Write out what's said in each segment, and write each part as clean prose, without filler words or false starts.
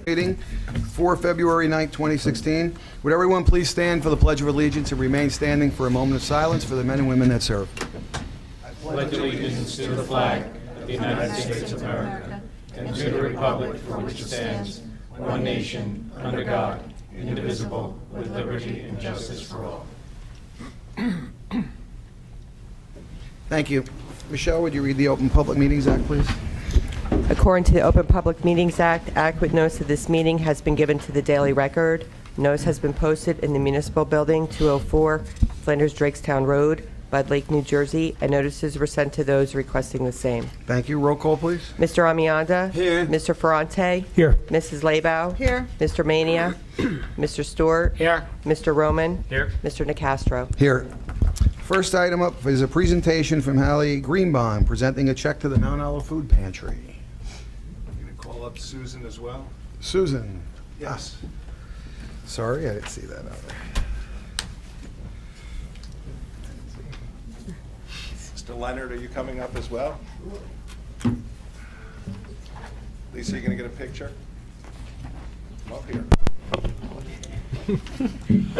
Meeting for February 9th, 2016. Would everyone please stand for the Pledge of Allegiance and remain standing for a moment of silence for the men and women that serve. Pledge allegiance to the flag of the United States of America and to the republic for which it stands, one nation, under God, indivisible, with liberty and justice for all. Thank you. Michelle, would you read the Open Public Meetings Act, please? According to the Open Public Meetings Act, adequate notice of this meeting has been given to the Daily Record. Notice has been posted in the Municipal Building, 204 Flanders Drakestown Road, Bud Lake, New Jersey, and notices were sent to those requesting the same. Thank you. Roll call, please. Mr. Amianda? Here. Mr. Ferrante? Here. Mrs. Lebow? Here. Mr. Mania? Mr. Stewart? Here. Mr. Roman? Here. Mr. Nacastro? Here. First item up is a presentation from Hallie Greenbaum, presenting a check to the Mount Olive Food Pantry. I'm going to call up Susan as well. Susan. Yes. Sorry, I didn't see that out there. Mr. Leonard, are you coming up as well? Lisa, you going to get a picture? Come up here.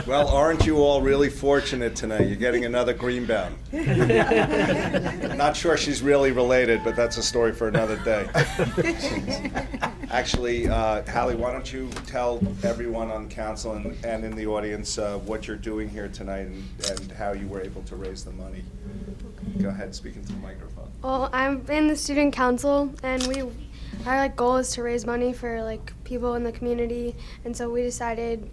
Well, aren't you all really fortunate tonight? You're getting another Greenbaum. Not sure she's really related, but that's a story for another day. Actually, Hallie, why don't you tell everyone on council and in the audience what you're doing here tonight and how you were able to raise the money. Go ahead, speak into the microphone. Well, I'm in the student council, and our goal is to raise money for people in the community, and so we decided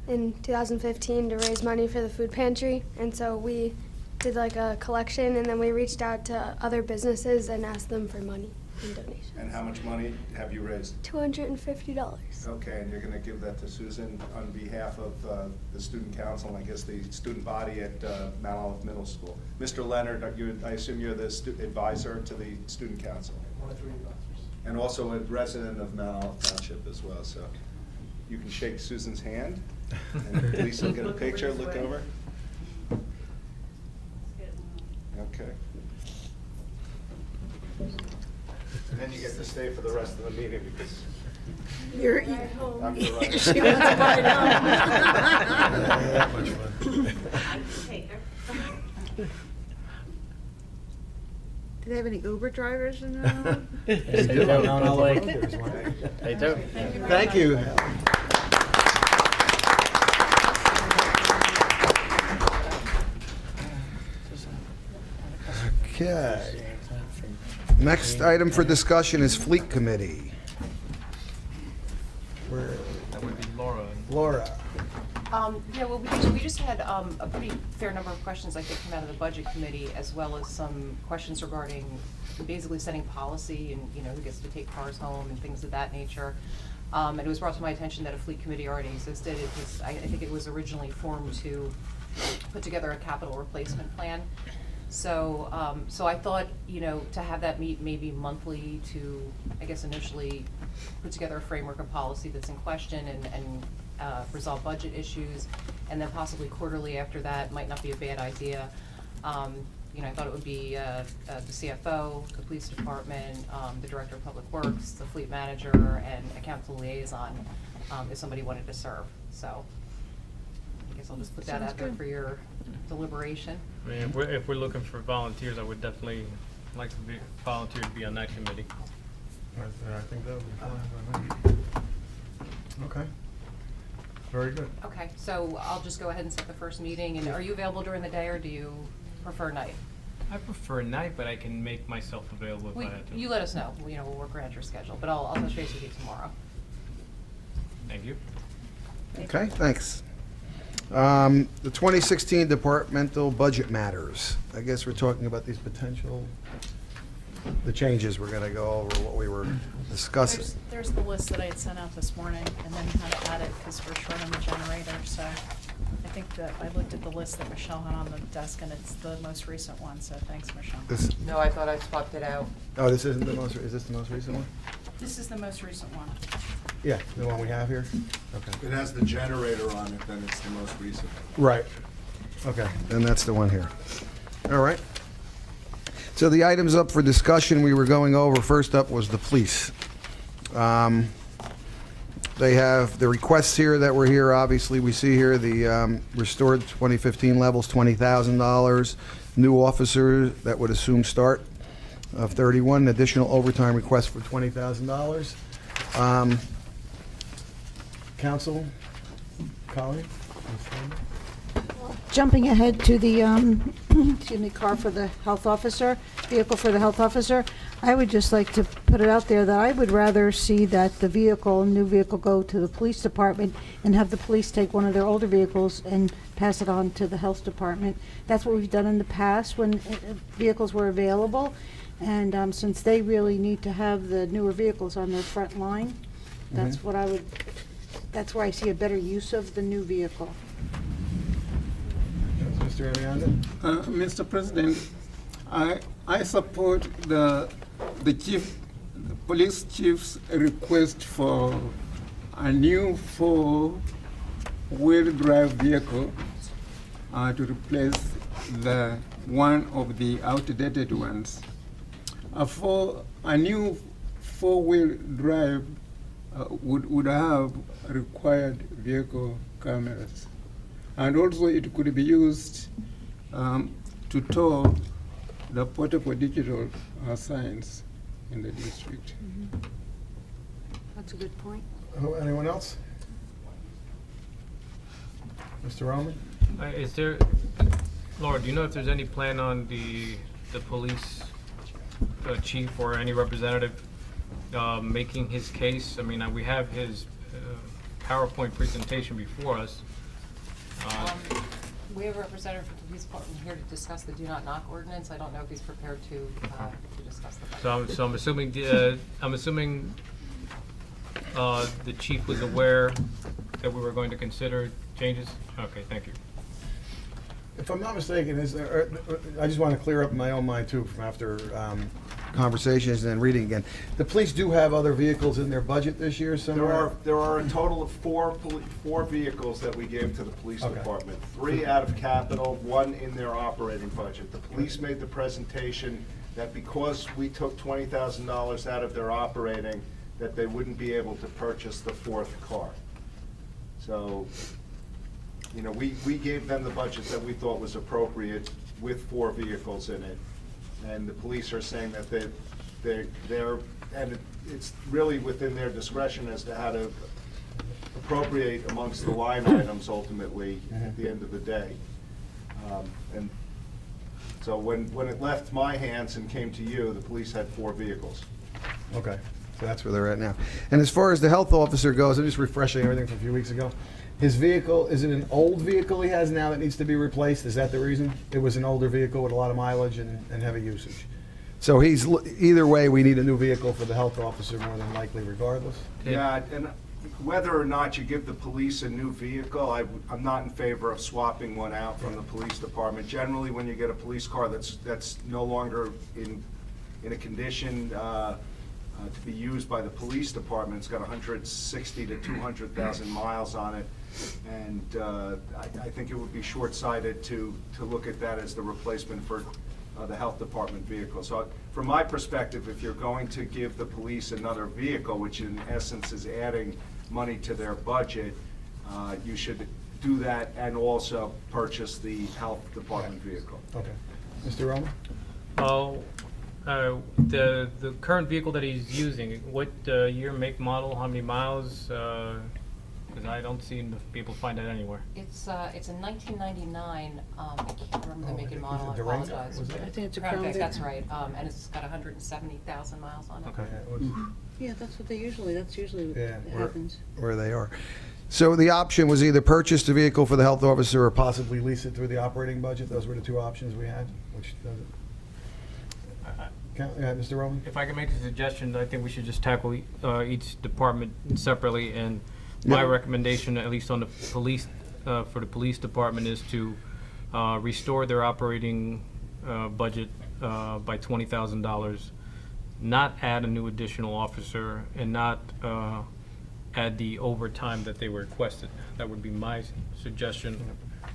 in 2015 to raise money for the food pantry, and so we did a collection, and then we reached out to other businesses and asked them for money and donations. And how much money have you raised? $250. Okay, and you're going to give that to Susan on behalf of the student council and I guess the student body at Mount Olive Middle School. Mr. Leonard, I assume you're the advisor to the student council? One of 3 advisors. And also a resident of Mount Olive Township as well, so you can shake Susan's hand. And Lisa will get a picture, look over. Okay. And then you get to stay for the rest of the meeting because I'm your runner. She wants to buy it That much fun. Do they have any Uber drivers in there? They do. They do. Thank you. Okay. Next item for discussion is Fleet Committee. That would be Laura. Laura. Yeah, well, we just had a pretty fair number of questions, I think, come out of the Budget Committee, as well as some questions regarding basically setting policy and, who gets to take cars home and things of that nature. And it was brought to my attention that a Fleet Committee already existed. I think it was originally formed to put together a capital replacement plan. So I thought, to have that meet maybe monthly to, I guess, initially put together a framework of policy that's in question and resolve budget issues, and then possibly quarterly after that might not be a bad idea. I thought it would be the CFO, the police department, the director of public works, the fleet manager, and a council liaison if somebody wanted to serve. So I guess I'll just put that out there for your deliberation. I mean, if we're looking for volunteers, I would definitely like to volunteer to be on that committee. I think that would be fine. Okay. Very good. Okay, so I'll just go ahead and set the first meeting. And are you available during the day, or do you prefer night? I prefer night, but I can make myself available if I had to. You let us know. We'll work around your schedule, but I'll touch base with you tomorrow. Thank you. Okay, thanks. The 2016 departmental budget matters. I guess we're talking about these the changes we're going to go over, what we were discussing. There's the list that I had sent out this morning, and then kind of added, because we're short on the generator, so I think that I looked at the list that Michelle had on the desk, and it's the most recent one, so thanks, Michelle. No, I thought I swapped it out. Oh, this isn't the most, is this the most recent one? This is the most recent one. Yeah, the one we have here? Okay. It has the generator on it, then it's the most recent. Right. Okay, then that's the one here. All right. So the items up for discussion we were going over, first up was the police. They have the requests here that were here, obviously, we see here the restored 2015 levels, $20,000. New officer that would assume start of 31, additional overtime request for $20,000. Council, Colleen? Jumping ahead to the, excuse me, car for the health officer, vehicle for the health officer, I would just like to put it out there that I would rather see that the vehicle, new vehicle, go to the police department and have the police take one of their older vehicles and pass it on to the health department. That's what we've done in the past when vehicles were available. And since they really need to have the newer vehicles on their front line, that's what I would, that's where I see a better use of the new vehicle. Mr. Alianda? Mr. President, I support the police chief's request for a new four-wheel drive vehicle to replace the one of the outdated ones. A new four-wheel drive would have required vehicle cameras. And also it could be used to tow the portable digital signs in the district. That's a good point. Anyone else? Mr. Roman? Is there, Laura, do you know if there's any plan on the police chief or any representative making his case? I mean, we have his PowerPoint presentation before us. We have a representative from the police department here to discuss the do not knock ordinance. I don't know if he's prepared to discuss the budget. So I'm assuming the chief was aware that we were going to consider changes? Okay, thank you. If I'm not mistaken, I just want to clear up in my own mind too from after conversations and then reading again. The police do have other vehicles in their budget this year somewhere? There are a total of four vehicles that we gave to the police Okay. department. 3 out of capital, 1 in their operating budget. The police made the presentation that because we took $20,000 out of their operating, that they wouldn't be able to purchase the 4th car. So, you know, we gave them the budget that we thought was appropriate with 4 vehicles in it. And the police are saying that they're, and it's really within their discretion as to how to appropriate amongst the line items ultimately at the end of the day. And so when it left my hands and came to you, the police had 4 vehicles. Okay, so that's where they're at now. And as far as the health officer goes, I'm just refreshing everything from a few weeks ago. His vehicle, is it an old vehicle he has now that needs to be replaced? Is that the reason? It was an older vehicle with a lot of mileage and heavy usage. So he's, either way, we need a new vehicle for the health officer more than likely regardless. Yeah, and whether or not you give the police a new vehicle, I'm not in favor of swapping one out from the police department. Generally, when you get a police car that's no longer in a condition to be used by the police department, it's got 160 to 200,000 miles on it, and I think it would be short-sighted to look at that as the replacement for the health department vehicle. So from my perspective, if you're going to give the police another vehicle, which in essence is adding money to their budget, you should do that and also purchase the health department vehicle. Okay. Mr. Roman? The current vehicle that he's using, what year, make, model, how many miles? Because I don't seem to be able to find that anywhere. It's a 1999, I can't remember the make and model, I Durango? apologize. Was it? I think it's a Crown Crown Vic, Vic. that's right, and it's got 170,000 miles on it. Okay. Yeah, that's what that's usually what Yeah, happens. where they are. So the option was either purchase the vehicle for the health officer or possibly lease it through the operating budget. Those were the 2 options we had, which does it. Yeah, Mr. Roman? If I can make a suggestion, I think we should just tackle each department separately, and my Yeah. recommendation, at least on the police, for the police department, is to restore their operating budget by $20,000, not add a new additional officer, and not add the overtime that they were requested. That would be my suggestion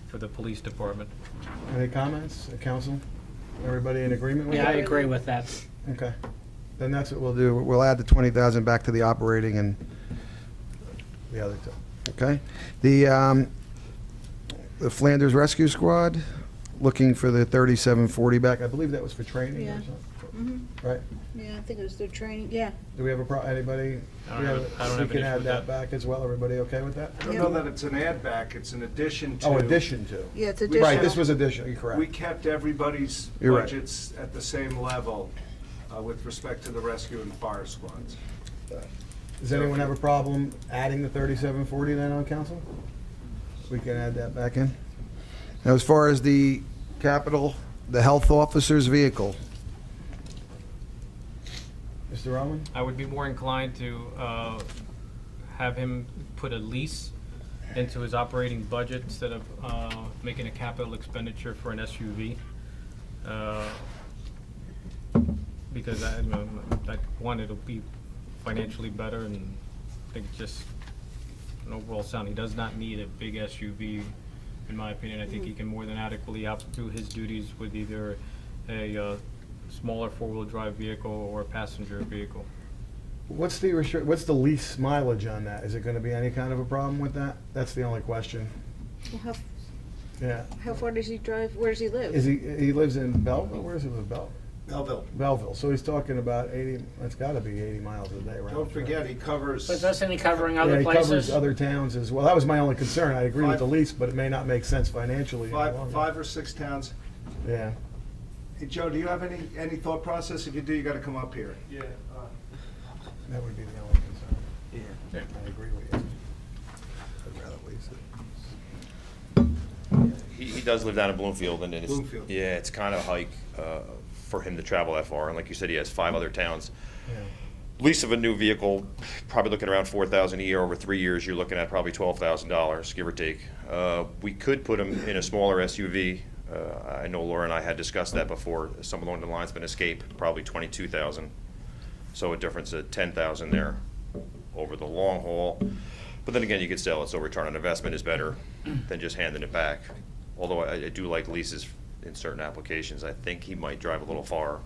for the police department. Any comments, council? Everybody in agreement with that? Yeah, I agree with that. Okay. then that's what we'll do. We'll add the 20,000 back to the operating and the other two. Okay? The Flanders Rescue Squad, looking for the 3740 back. I believe that was for training Yeah. or something. Mm-hmm. Right? Yeah, I think it was their training, yeah. Do we have anybody? I don't we have- I don't have We can an issue add with that that. back as well. Everybody okay with that? I don't know that it's an add back, it's an addition to. Oh, addition to. Yeah, it's additional. Right, this was addition, you're correct. We kept everybody's You're right. budgets at the same level with respect to the rescue and fire squads. Does anyone have a problem adding the 3740 then on council? We can add that back in. Now, as far as the capital, the health officer's vehicle. Mr. Roman? I would be more inclined to have him put a lease into his operating budget instead of making a capital expenditure for an SUV. Because one, it'll be financially better, and I think just an overall sound. He does not need a big SUV, in my opinion. I think he can more than adequately outdo his duties with either a smaller four-wheel drive vehicle or a passenger vehicle. What's the lease mileage on that? Is it gonna be any kind of a problem with that? That's the only question. Well, Yeah. how far does he drive? Where does he live? He lives in Belleville? Where does he live? Belleville. Belleville. So he's talking about 80, it's gotta be 80 miles a day round Don't trip. forget, he covers. But doesn't he covering Yeah, other he covers places? other towns as well. That was my only concern. I agree with the Five- lease, but it may not make sense financially. in the long run. Five or six towns. Yeah. Hey, Joe, do you have any thought process? If you do, you gotta come up here. Yeah, That would be the only concern. Yeah. I agree with you. I'd rather lease it. He does live down in Bloomfield, and it's, Bloomfield. yeah, it's kind of a hike for him to travel that far. And like you said, he has 5 other towns. Yeah. Lease of a new vehicle, probably looking around $4,000 a year. Over 3 years, you're looking at probably $12,000, give or take. We could put him in a smaller SUV. I know Laura and I had discussed that before. Some along the lines of an Escape, probably $22,000. So a difference of $10,000 there over the long haul. But then again, you could sell it, so return on investment is better than just handing it back. Although I do like leases in certain applications. I think he might drive a little far.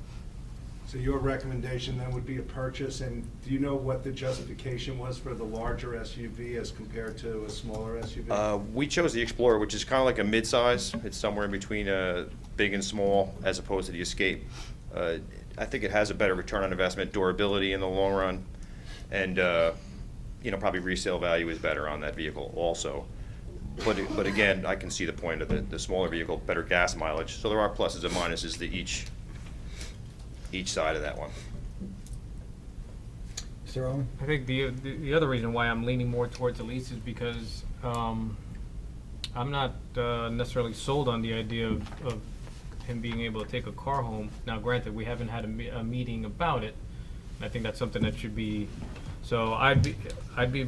So your recommendation then would be a purchase, and do you know what the justification was for the larger SUV as compared to a smaller SUV? We chose the Explorer, which is kind of like a mid-size. It's somewhere in between big and small, as opposed to the Escape. I think it has a better return on investment, durability in the long run, and probably resale value is better on that vehicle also. But again, I can see the point of the smaller vehicle, better gas mileage. So there are pluses and minuses to each side of that one. Mr. Roman? I think the other reason why I'm leaning more towards the lease is because I'm not necessarily sold on the idea of him being able to take a car home. Now, granted, we haven't had a meeting about it, and I think that's something that should be. So I'd be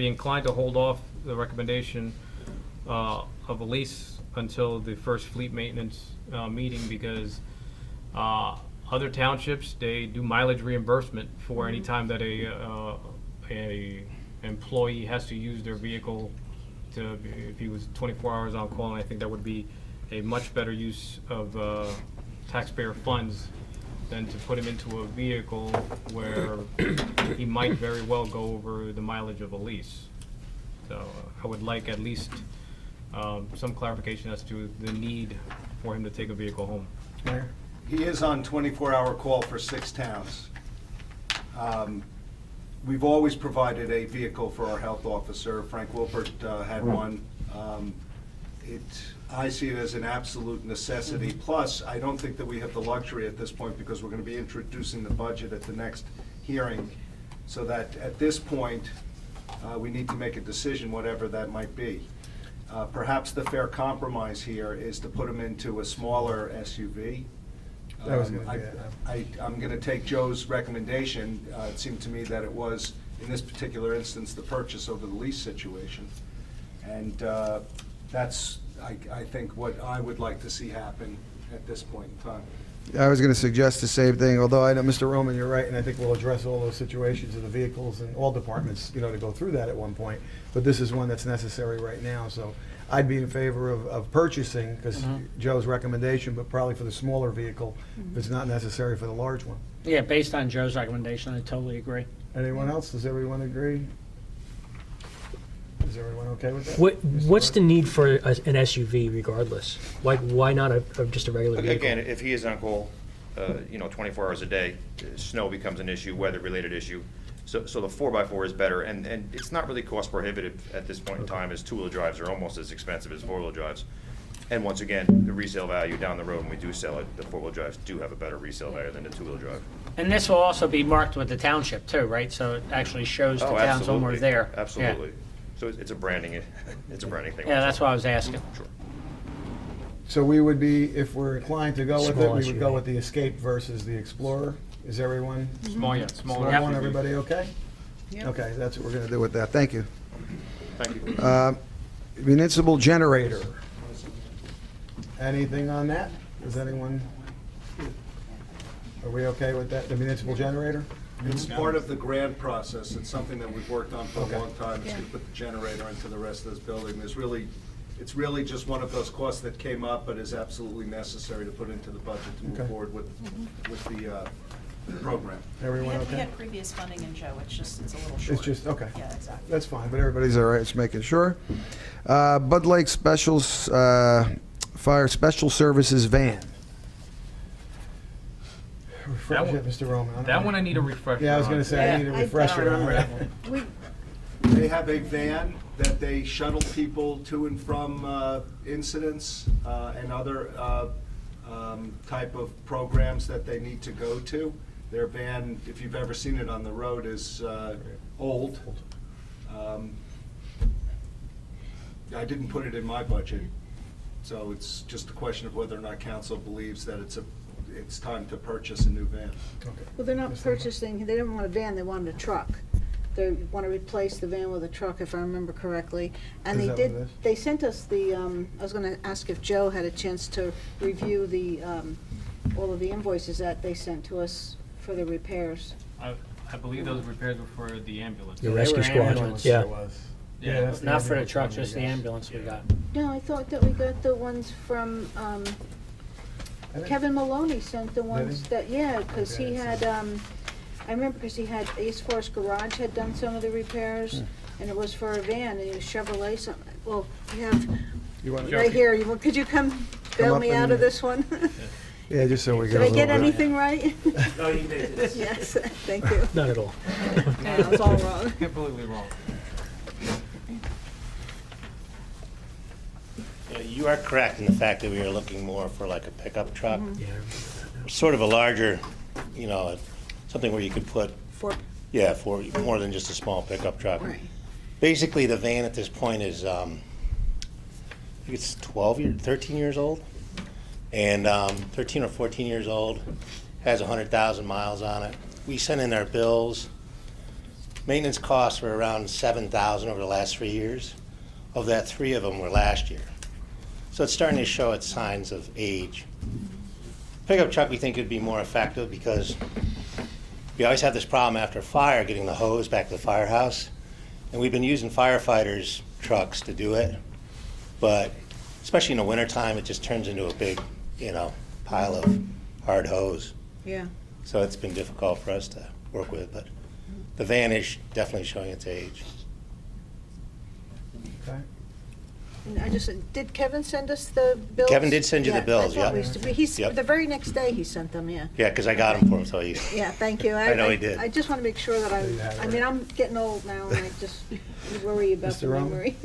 inclined to hold off the recommendation of a lease until the first fleet maintenance meeting, because other townships, they do mileage reimbursement for any time that a employee has to use their vehicle to, if he was 24 hours on call, and I think that would be a much better use of taxpayer funds than to put him into a vehicle where he might very well go over the mileage of a lease. So I would like at least some clarification as to the need for him to take a vehicle home. Mayor? He is on 24-hour call for 6 towns. We've always provided a vehicle for our health officer. Frank Wilpert had one. I see it as an absolute necessity. Plus, I don't think that we have the luxury at this point, because we're going to be introducing the budget at the next hearing, so that at this point, we need to make a decision, whatever that might be. Perhaps the fair compromise here is to put him into a smaller SUV. That was gonna be it. I'm going to take Joe's recommendation. It seemed to me that it was, in this particular instance, the purchase over the lease situation. And that's, I think, what I would like to see happen at this point in time. I was going to suggest the same thing, although I know, Mr. Roman, you're right, and I think we'll address all those situations of the vehicles and all departments, to go through that at one point. But this is one that's necessary right now, so I'd be in favor of purchasing, because Joe's recommendation, but probably for the smaller vehicle, if it's not necessary for the large one. Yeah, based on Joe's recommendation, I totally agree. Anyone else? Does everyone agree? Is everyone okay with that? What's the need for an SUV regardless? Why not just a regular vehicle? Again, if he is on call, 24 hours a day, snow becomes an issue, weather-related issue. So the 4x4 is better, and it's not really cost prohibitive at this point in time, as two-wheel drives are almost as expensive as four-wheel drives. And once again, the resale value down the road, when we do sell it, the four-wheel drives do have a better resale value than the two-wheel drive. And this will also be marked with the township too, right? So it actually shows the Oh, town's when we're absolutely. there. Absolutely. So it's a branding, it's a branding thing. Yeah, also. that's what I was asking. Sure. So we would be, if we're inclined to go with it, Small we would go SUV. with the Escape versus the Explorer. Is everyone? Small, yeah, smaller. Small one, SUV. everybody okay? Yep. Okay, that's what we're gonna do with that. Thank you. Thank you. Municipal generator. Anything on that? Does anyone? Are we okay with that, the municipal generator? It's part of the grant process. It's something that we've worked on for Okay. a long time, is to put the generator into the rest of this building. It's really just one of those costs that came up, but is absolutely necessary to put into the budget to move Okay. forward with the program. Everyone We okay? had previous funding in Joe, it's a little short. It's just, okay. Yeah, exactly. That's fine, but everybody's all right, just making sure. Bud Lake Specials, Fire Special Services van. Refresh one- it, Mr. Roman. That one I need a refresher Yeah, I was on. gonna say, I need a I refresher on remember that that one. They have a van that they shuttle people to and from incidents and other type of programs that they need to go to. Their van, if you've ever seen it on the road, is old. I didn't put it in my budget, so it's just a question of whether or not council believes that it's time to purchase a new van. Well, they're not purchasing, they didn't want a van, they wanted a truck. They want to replace the van with a truck, if I remember correctly. And Is they that what it did, is? they sent us the, I was gonna ask if Joe had a chance to review the, all of the invoices that they sent to us for the repairs. I believe those repairs were for the ambulance. The they rescue were squadron, ambulance. yeah. It was. Yeah. that's Not for the ambulance truck, one, just I the guess. ambulance we got. No, I thought that we got the ones from, I think- Kevin Maloney sent the ones he? that, yeah, because Okay, he I had, I remember because he had, Ace Force Garage had done some of the repairs, and it was for a van, and it was Chevrolet, something, well, you have, You want- right here, could you come bail up me out and- of this one? Yeah, just so we get Did a I get little bit. anything right? No, you did. Yes, thank you. Not at all. No, I was all wrong. Completely wrong. Yeah, you are correct in the fact that we are looking more for like a pickup truck, Yeah. sort of a larger, something where you could put, For, for more than just a small pickup truck. right. Basically, the van at this point is, I think it's 13 years old, and 13 or 14 years old, has 100,000 miles on it. We sent in our bills. Maintenance costs were around 7,000 over the last 3 years. Of that, 3 of them were last year. So it's starting to show its signs of age. Pickup truck, we think, would be more effective because we always have this problem after a fire getting the hose back to the firehouse. And we've been using firefighters' trucks to do it. But especially in the wintertime, it just turns into a big, pile of hard hose. Yeah. So it's been difficult for us to work with, but the van is definitely showing its age. Okay. And I just, did Kevin send us the bills? Kevin did send you the Yeah, bills, I thought yeah. we used to- He's, Yep. the very next day he sent them, yeah. Yeah, because I got them for him, so he, Yeah, thank you. I know he did. I just want to make sure that you have I it. mean, I'm getting old now, and I just worry about the Mr. Roman? memory.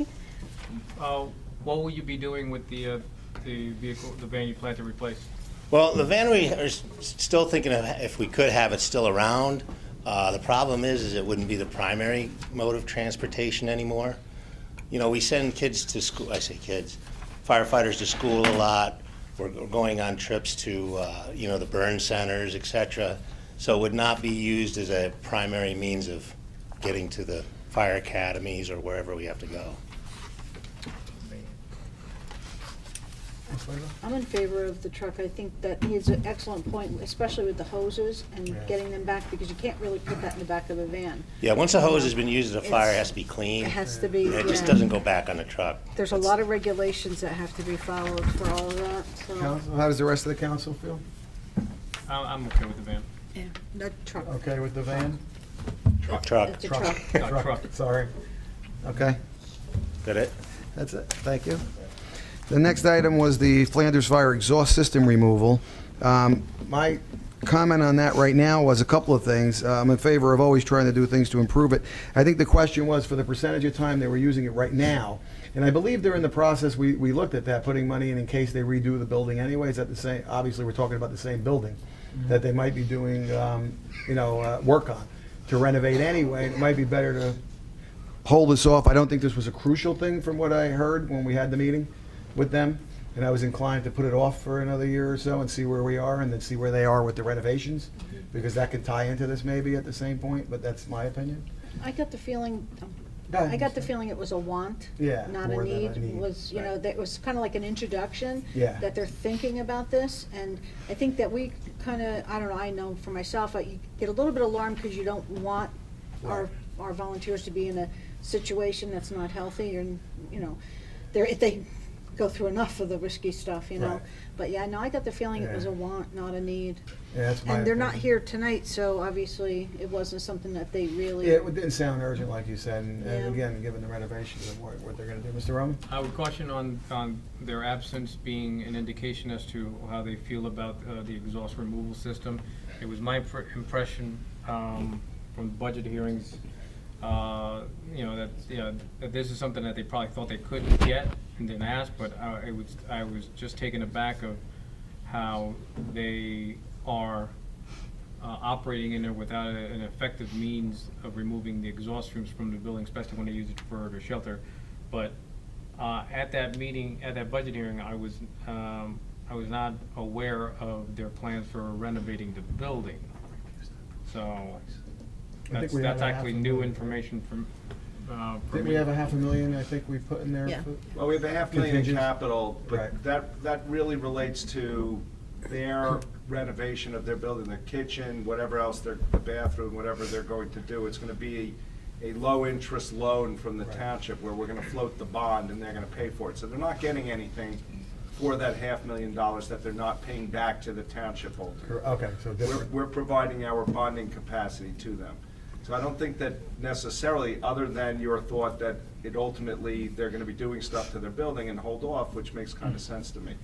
What will you be doing with the vehicle, the van you plan to replace? Well, the van, we are still thinking of if we could have it still around. The problem is it wouldn't be the primary mode of transportation anymore. We send kids to school, I say kids, firefighters to school a lot. We're going on trips to, the burn centers, et cetera. So it would not be used as a primary means of getting to the fire academies or wherever we have to go. Ms. Slagle? I'm in favor of the truck. I think that he has an excellent point, especially with the hoses and Yeah. getting them back, because you can't really put that in the back of a van. Yeah, once a hose has been used at a fire, it It's- has to be clean. It has to be, It just yeah. doesn't go back on the truck. There's a lot of regulations that have to be followed for all of that, so. Council, how does the rest of the council feel? I'm okay with the van. Yeah, that truck. Okay with the van? Truck. It's a truck. Truck. Sorry. Okay, Got it? that's it. Thank you. The next item was the Flanders Fire exhaust system removal. My comment on that right now was a couple of things. I'm in favor of always trying to do things to improve it. I think the question was for the percentage of time they were using it right now. And I believe during the process, we looked at that, putting money in case they redo the building anyways at the same, obviously, we're talking about the same building that they might be doing, work on to renovate anyway. It might be better to hold this off. I don't think this was a crucial thing from what I heard when we had the meeting with them. And I was inclined to put it off for another year or so and see where we are and then see where they are with the renovations. Because that could tie into this maybe at the same point, but that's my opinion. I got the feeling, Go ahead. I got the feeling it was a want, Yeah, not a more than a need. need. Was, that it was kind of like an introduction. Yeah. That they're thinking about this, and I think that we kind of, I don't know, I know for myself, I get a little bit alarmed because you don't want Right. our volunteers to be in a situation that's not healthy, and, if they go through enough of the risky stuff, Right. But yeah, no, I got the feeling it was Yeah. a want, not a need. Yeah, that's my And they're not opinion. here tonight, so obviously it wasn't something that they really. Yeah, it didn't sound urgent like you said, and Yeah. again, given the renovations and what they're gonna do. Mr. Roman? I would caution on their absence being an indication as to how they feel about the exhaust removal system. It was my impression from the budget hearings, that this is something that they probably thought they couldn't get and didn't ask, but I was just taken aback of how they are operating in there without an effective means of removing the exhaust fumes from the building, especially when they use it for their shelter. But at that meeting, at that budget hearing, I was not aware of their plans for renovating the building. So that's we have a actually half a new million. information for Didn't me. we have a $500,000, I think we put in there? Yeah. Well, we have a $500,000 in Contingent. capital, but Right. that really relates to their renovation of their building, their kitchen, whatever else, the bathroom, whatever they're going to do. It's gonna be a low-interest loan from the township where we're gonna float the bond and they're gonna pay for it. So they're not getting anything for that $500,000 that they're not paying back to the township holder. Okay, so different. We're providing our bonding capacity to them. So I don't think that necessarily, other than your thought that it ultimately, they're gonna be doing stuff to their building and hold off, which makes kind of sense to me.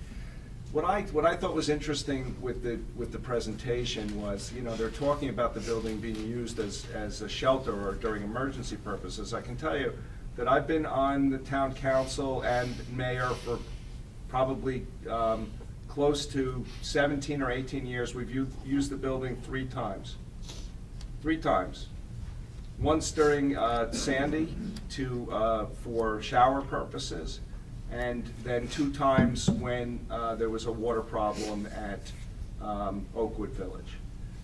What I thought was interesting with the presentation was, they're talking about the building being used as a shelter or during emergency purposes. I can tell you that I've been on the town council and mayor for probably close to 17 or 18 years. We've used the building 3 times. 3 times. Once during Sandy for shower purposes, and then 2 times when there was a water problem at Oakwood Village.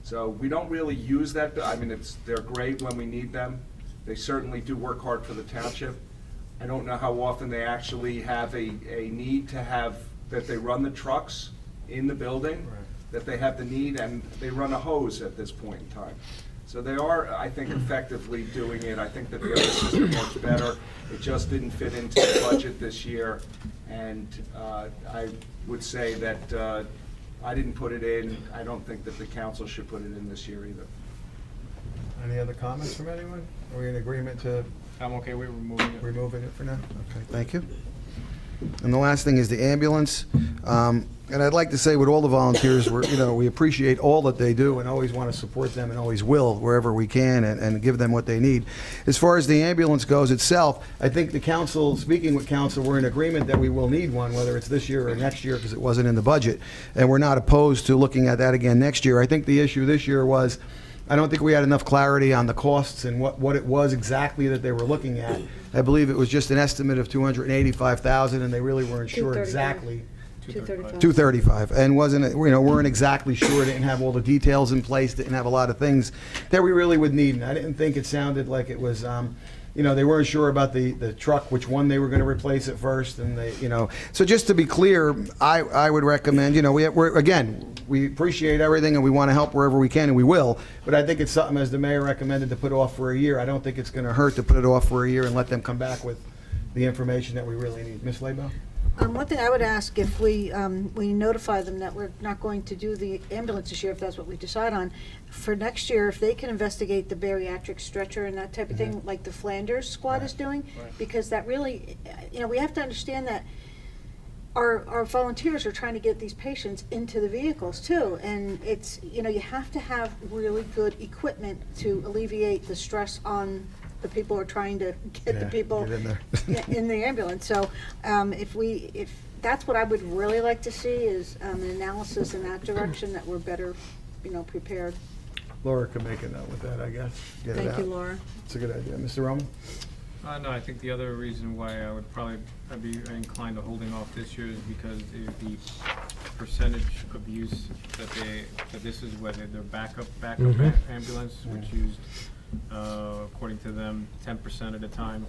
So we don't really use that, I mean, they're great when we need them. They certainly do work hard for the township. I don't know how often they actually have a need to have, that they run the trucks in the building, that they have the need, and they run a hose at this point in time. So they are, I think, effectively doing it. I think that the other system works better. It just didn't fit into the budget this year. And I would say that I didn't put it in. I don't think that the council should put it in this year either. Any other comments from anyone? Are we in agreement to I'm okay with removing it. removing it for now? Okay, thank you. And the last thing is the ambulance. And I'd like to say with all the volunteers, we appreciate all that they do and always want to support them and always will wherever we can and give them what they need. As far as the ambulance goes itself, I think the council, speaking with council, we're in agreement that we will need one, whether it's this year or next year, because it wasn't in the budget. And we're not opposed to looking at that again next year. I think the issue this year was, I don't think we had enough clarity on the costs and what it was exactly that they were looking at. I believe it was just an estimate of $285,000, and they really weren't sure 235. exactly. 235. 235, and weren't exactly sure, didn't have all the details in place, didn't have a lot of things that we really would need. And I didn't think it sounded like it was, they weren't sure about the truck, which one they were going to replace at first, and So just to be clear, I would recommend, we appreciate everything and we want to help wherever we can, and we will. But I think it's something, as the mayor recommended, to put off for a year. I don't think it's going to hurt to put it off for a year and let them come back with the information that we really need. Ms. Lebo? One thing I would ask, if we notify them that we're not going to do the ambulance this year, if that's what we decide on, for next year, if they can investigate the bariatric stretcher and that type of thing, like the Flanders squad is doing, because that really, we have to understand that our volunteers are trying to get these patients into the vehicles too, and it's, you have to have really good equipment to alleviate the stress on the people who are trying to get the people get in there. in the ambulance. So if that's what I would really like to see, is an analysis in that direction, that we're better, prepared. Laura could make a note with that, I guess. Get it Thank you, out. Laura. It's a good idea. Mr. Roman? No, I think the other reason why I'd be inclined to holding off this year is because the percentage of use that this is whether their backup ambulance, which used, according to them, 10% at a time.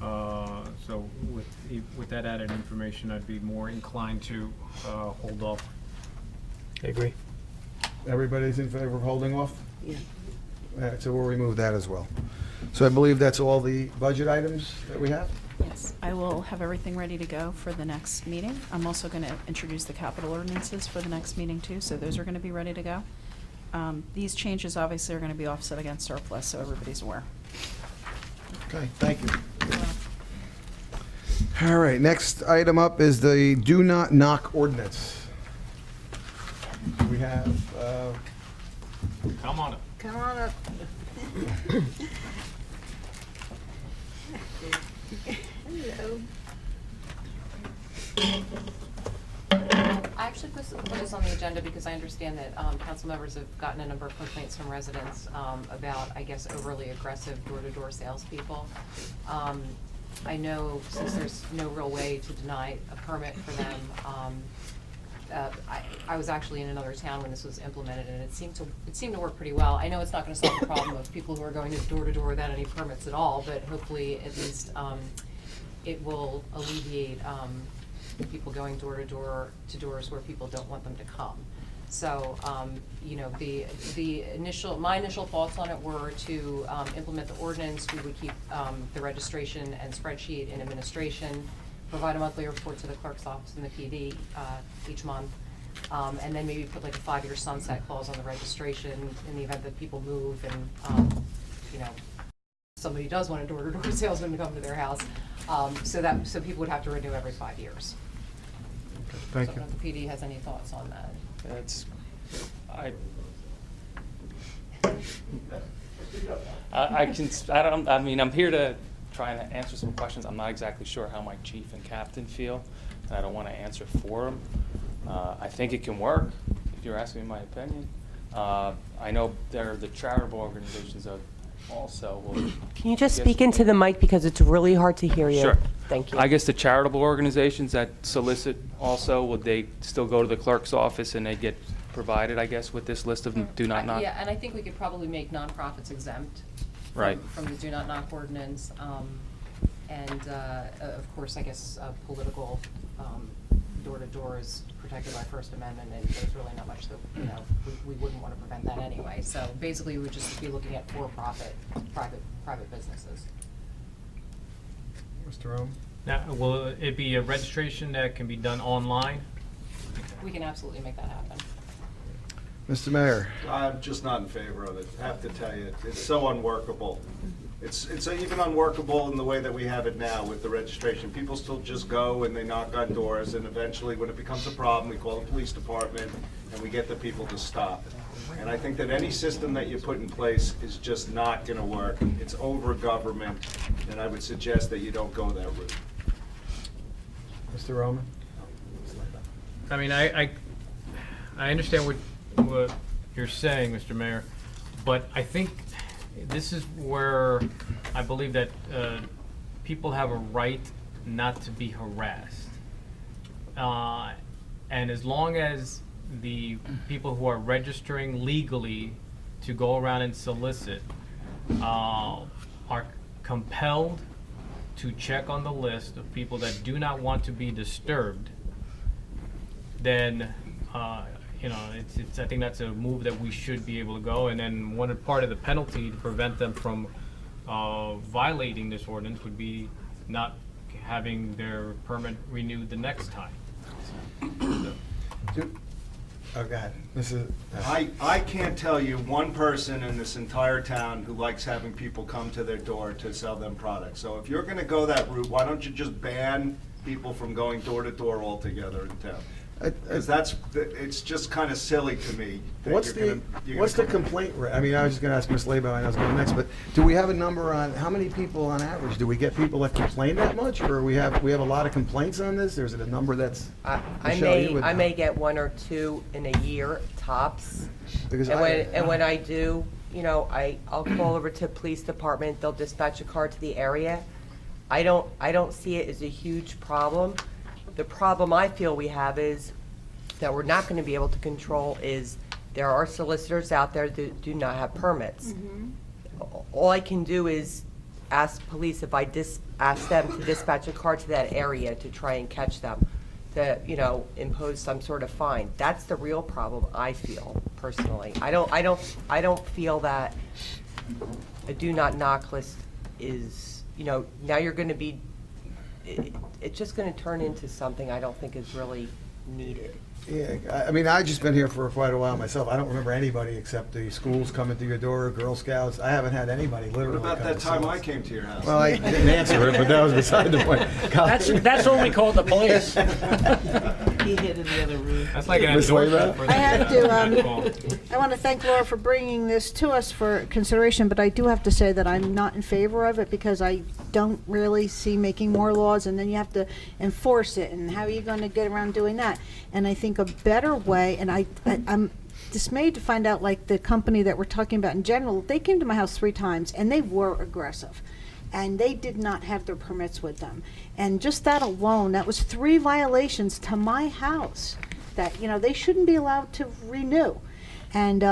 So with that added information, I'd be more inclined to hold off. I agree. Everybody's in favor of holding off? Yeah. All right, so we'll remove that as well. So I believe that's all the budget items that we have? Yes, I will have everything ready to go for the next meeting. I'm also going to introduce the capital ordinances for the next meeting too, so those are going to be ready to go. These changes obviously are going to be offset against surplus, so everybody's aware. Okay, thank you. All right, next item up is the do not knock ordinance. We have, Come on up. Come on up. Hello. I actually put this on the agenda because I understand that council members have gotten a number of complaints from residents about, I guess, overly aggressive door-to-door salespeople. I know since there's no real way to deny a permit for them, I was actually in another town when this was implemented, and it seemed to work pretty well. I know it's not going to solve the problem of people who are going door to door without any permits at all, but hopefully at least it will alleviate people going door to door to doors where people don't want them to come. So my initial thoughts on it were to implement the ordinance. We would keep the registration and spreadsheet in administration, provide a monthly report to the clerk's office and the PD each month, and then maybe put like a 5-year sunset clause on the registration in the event that people move and somebody does want a door-to-door salesman to come to their house, so people would have to renew every 5 years. thank So you. I don't know if the PD has any thoughts on that. I'm here to try and answer some questions. I'm not exactly sure how my chief and captain feel, and I don't want to answer for them. I think it can work, if you're asking me my opinion. I know there are the charitable organizations that also will. Can you just speak into the mic because it's really hard to hear you? Sure. Thank you. I guess the charitable organizations that solicit also, would they still go to the clerk's office and they get provided, I guess, with this list of do not knock? Yeah, and I think we could probably make nonprofits exempt Right. from the do not knock ordinance. And of course, I guess political door-to-door is protected by First Amendment, and there's really not much that, we wouldn't want to prevent that anyway. So basically, we would just be looking at for-profit, private businesses. Mr. Rome? Now, will it be a registration that can be done online? We can absolutely make that happen. Mr. Mayor? I'm just not in favor of it. I have to tell you, it's so unworkable. It's even unworkable in the way that we have it now with the registration. People still just go and they knock on doors, and eventually when it becomes a problem, we call the police department and we get the people to stop. And I think that any system that you put in place is just not going to work. It's over government, and I would suggest that you don't go that route. Mr. Roman? I mean, I understand what you're saying, Mr. Mayor, but I think this is where I believe that people have a right not to be harassed. And as long as the people who are registering legally to go around and solicit are compelled to check on the list of people that do not want to be disturbed, then, I think that's a move that we should be able to go. And then part of the penalty to prevent them from violating this ordinance would be not having their permit renewed the next time. Oh, go ahead. This is. I can't tell you one person in this entire town who likes having people come to their door to sell them products. So if you're gonna go that route, why don't you just ban people from going door to door altogether in town? Because it's just kind of silly to me. that What's you're the gonna what's the come- complaint rate? I mean, I was just going to ask Ms. Labo, and I was going next, but do we have a number on how many people on average? Do we get people that complain that much, or we have a lot of complaints on this? Or is it a number that's? I Michelle, you would may know. get 1 or 2 in a year tops. Because And when I do, I'll call over to police department, they'll dispatch a car to the area. I don't see it as a huge problem. The problem I feel we have is that we're not gonna be able to control is there are solicitors out there that do not have permits. All I can do is ask police if I ask them to dispatch a car to that area to try and catch them, to, impose some sort of fine. That's the real problem, I feel, personally. I don't feel that a do not knock list is, now you're gonna be, it's just gonna turn into something I don't think is really needed. Yeah, I mean, I've just been here for quite a while myself. I don't remember anybody except the schools coming to your door, Girl Scouts. I haven't had anybody literally. What about come that to time sell I us. came to your house? Well, I didn't answer it, but that was beside the point. That's when we called the police. He hid in the other room. That's like an Ms. Labo? endorsement for I have to, call. I want to thank Laura for bringing this to us for consideration, but I do have to say that I'm not in favor of it because I don't really see making more laws and then you have to enforce it, and how are you going to get around doing that? And I think a better way, and I'm dismayed to find out, like the company that we're talking about in general, they came to my house 3 times and they were aggressive. And they did not have their permits with them. And just that alone, that was 3 violations to my house that, they shouldn't be allowed to renew. And,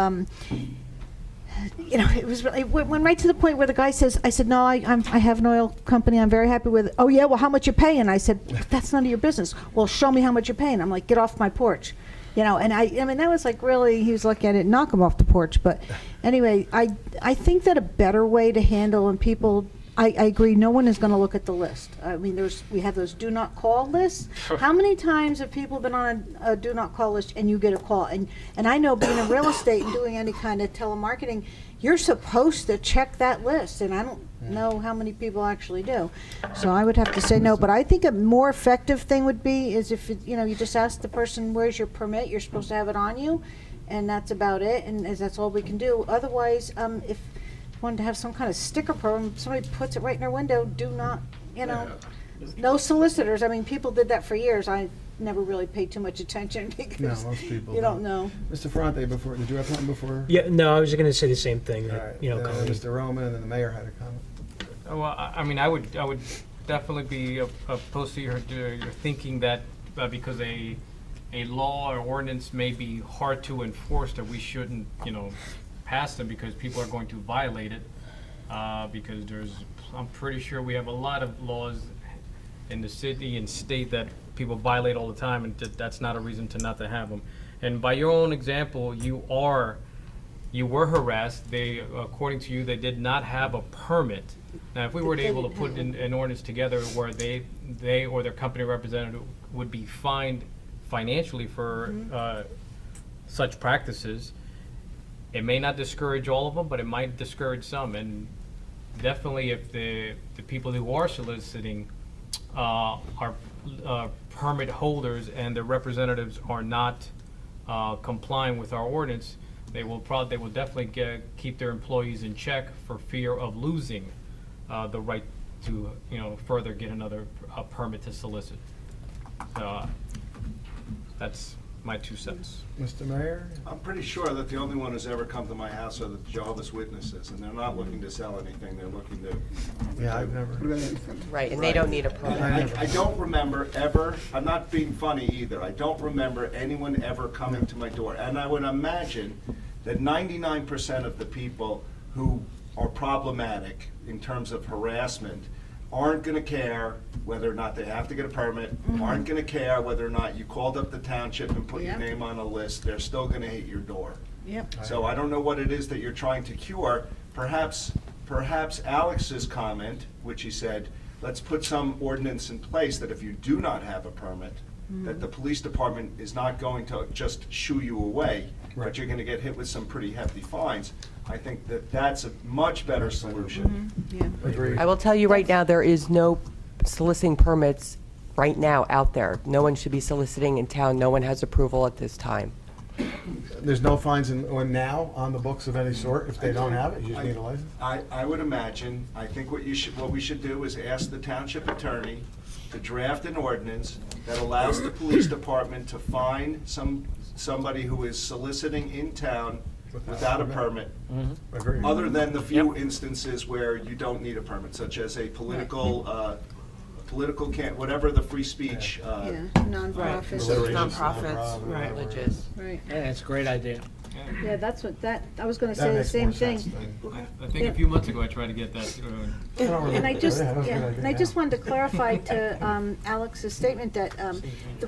it went right to the point where the guy says, I said, no, I have an oil company, I'm very happy with it. Oh yeah, well, how much you paying? I said, that's none of your business. Well, show me how much you're paying. I'm like, get off my porch. And I mean, that was like really, he was looking at it, knock him off the porch. But anyway, I think that a better way to handle, and people, I agree, no one is going to look at the list. I mean, we have those do not call lists. How many times have people been on a do not call list and you get a call? And I know, being in real estate and doing any kind of telemarketing, you're supposed to check that list, and I don't know how many people actually do. So I would have to say no, but I think a more effective thing would be is if, you just ask the person, where's your permit? You're supposed to have it on you, and that's about it, and that's all we can do. Otherwise, if wanted to have some kind of sticker program, somebody puts it right in their window, do not, no solicitors. I mean, people did that for years. I never really paid too much attention because No, most people you don't know. Mr. Ferrante, did you have something before? Yeah, no, I was going to say the same thing. All That, right. Colleen- Mr. Roman, and then the mayor had a comment. Well, I would definitely be opposed to your thinking that because a law or ordinance may be hard to enforce, that we shouldn't, pass them because people are going to violate it. Because I'm pretty sure we have a lot of laws in the city and state that people violate all the time, and that's not a reason to not to have them. And by your own example, you were harassed. According to you, they did not have a permit. Now, if we were able to put an ordinance together where they or their company representative would be fined financially for such practices, it may not discourage all of them, but it might discourage some. And definitely, if the people who are soliciting are permit holders and their representatives are not complying with our ordinance, they will definitely keep their employees in check for fear of losing the right to further get another permit to solicit. That's my 2 cents. Mr. Mayor? I'm pretty sure that the only one who's ever come to my house are the Jehovah's Witnesses, and they're not looking to sell anything, they're looking to... Yeah, I've never. Right, and they don't need a permit. I don't remember ever, I'm not being funny either, I don't remember anyone ever coming to my door. And I would imagine that 99% of the people who are problematic in terms of harassment aren't going to care whether or not they have to get a permit, aren't going to care whether or not you called up the township and put your Yep. name on a list. They're still going to hit your door. Yep. So I don't know what it is that you're trying to cure. Perhaps Alex's comment, which he said, let's put some ordinance in place that if you do not have a permit, that the police department is not going to just shoo you away, but you're going to get hit with some pretty hefty fines. I think that that's a much better solution. Yeah. Agreed. I will tell you right now, there is no soliciting permits right now out there. No one should be soliciting in town. No one has approval at this time. There's no fines or now on the books of any sort if they don't have it, you just need a license? I would imagine, I think what we should do is ask the township attorney to draft an ordinance that allows the police department to fine somebody who is soliciting in town without a permit, Agreed. other than the few instances where you don't need a permit, such as a political whatever the free speech. Yeah, nonprofits. Nonprofits, religious. Right. Yeah, that's a great idea. Yeah, that's what I was gonna That say the makes same more thing. sense than- I think a few months ago I tried to get that through. And I just, Yeah, that's a good yeah, idea, and I yeah. just wanted to clarify to Alex's statement that,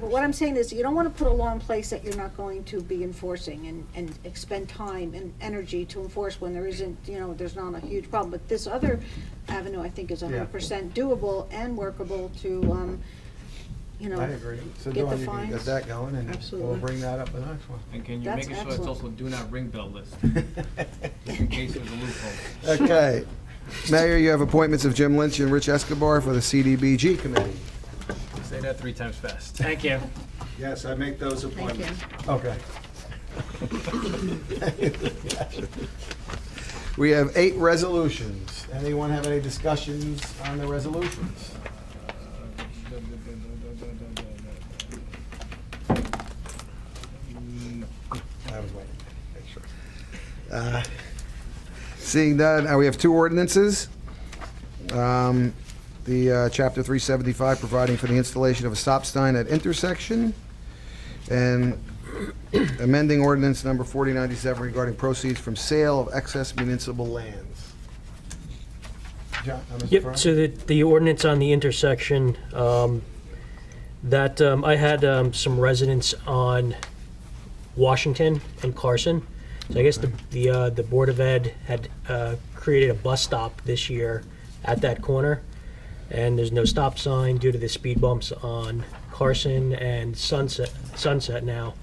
what I'm saying is, you don't want to put a law in place that you're not going to be enforcing and expend time and energy to enforce when there isn't, there's not a huge problem. But this other avenue, I think, is 100% doable and workable to, I agree. So get the Dawn, you can fines. get that going, and we'll Absolutely. bring that up the next one. And can you That's make it so it's excellent. also do not ring bell list, just in case there's a loophole. Okay. Mayor, you have appointments of Jim Lynch and Rich Escobar for the CDBG committee. Say that 3 times fast. Thank you. Yes, I make those Thank you. appointments. Okay. We have 8 resolutions. Anyone have any discussions on the resolutions? I was waiting. Make sure. Seeing none, we have 2 ordinances. The Chapter 375, providing for the installation of a stop sign at intersection, and amending ordinance number 4097 regarding proceeds from sale of excess municipal lands. John, Mr. Fry? Yep, so the ordinance on the intersection, I had some residents on Washington and Carson. So I guess the Board of Ed had created a bus stop this year at that corner, and there's no stop sign due to the speed bumps on Carson and Sunset now.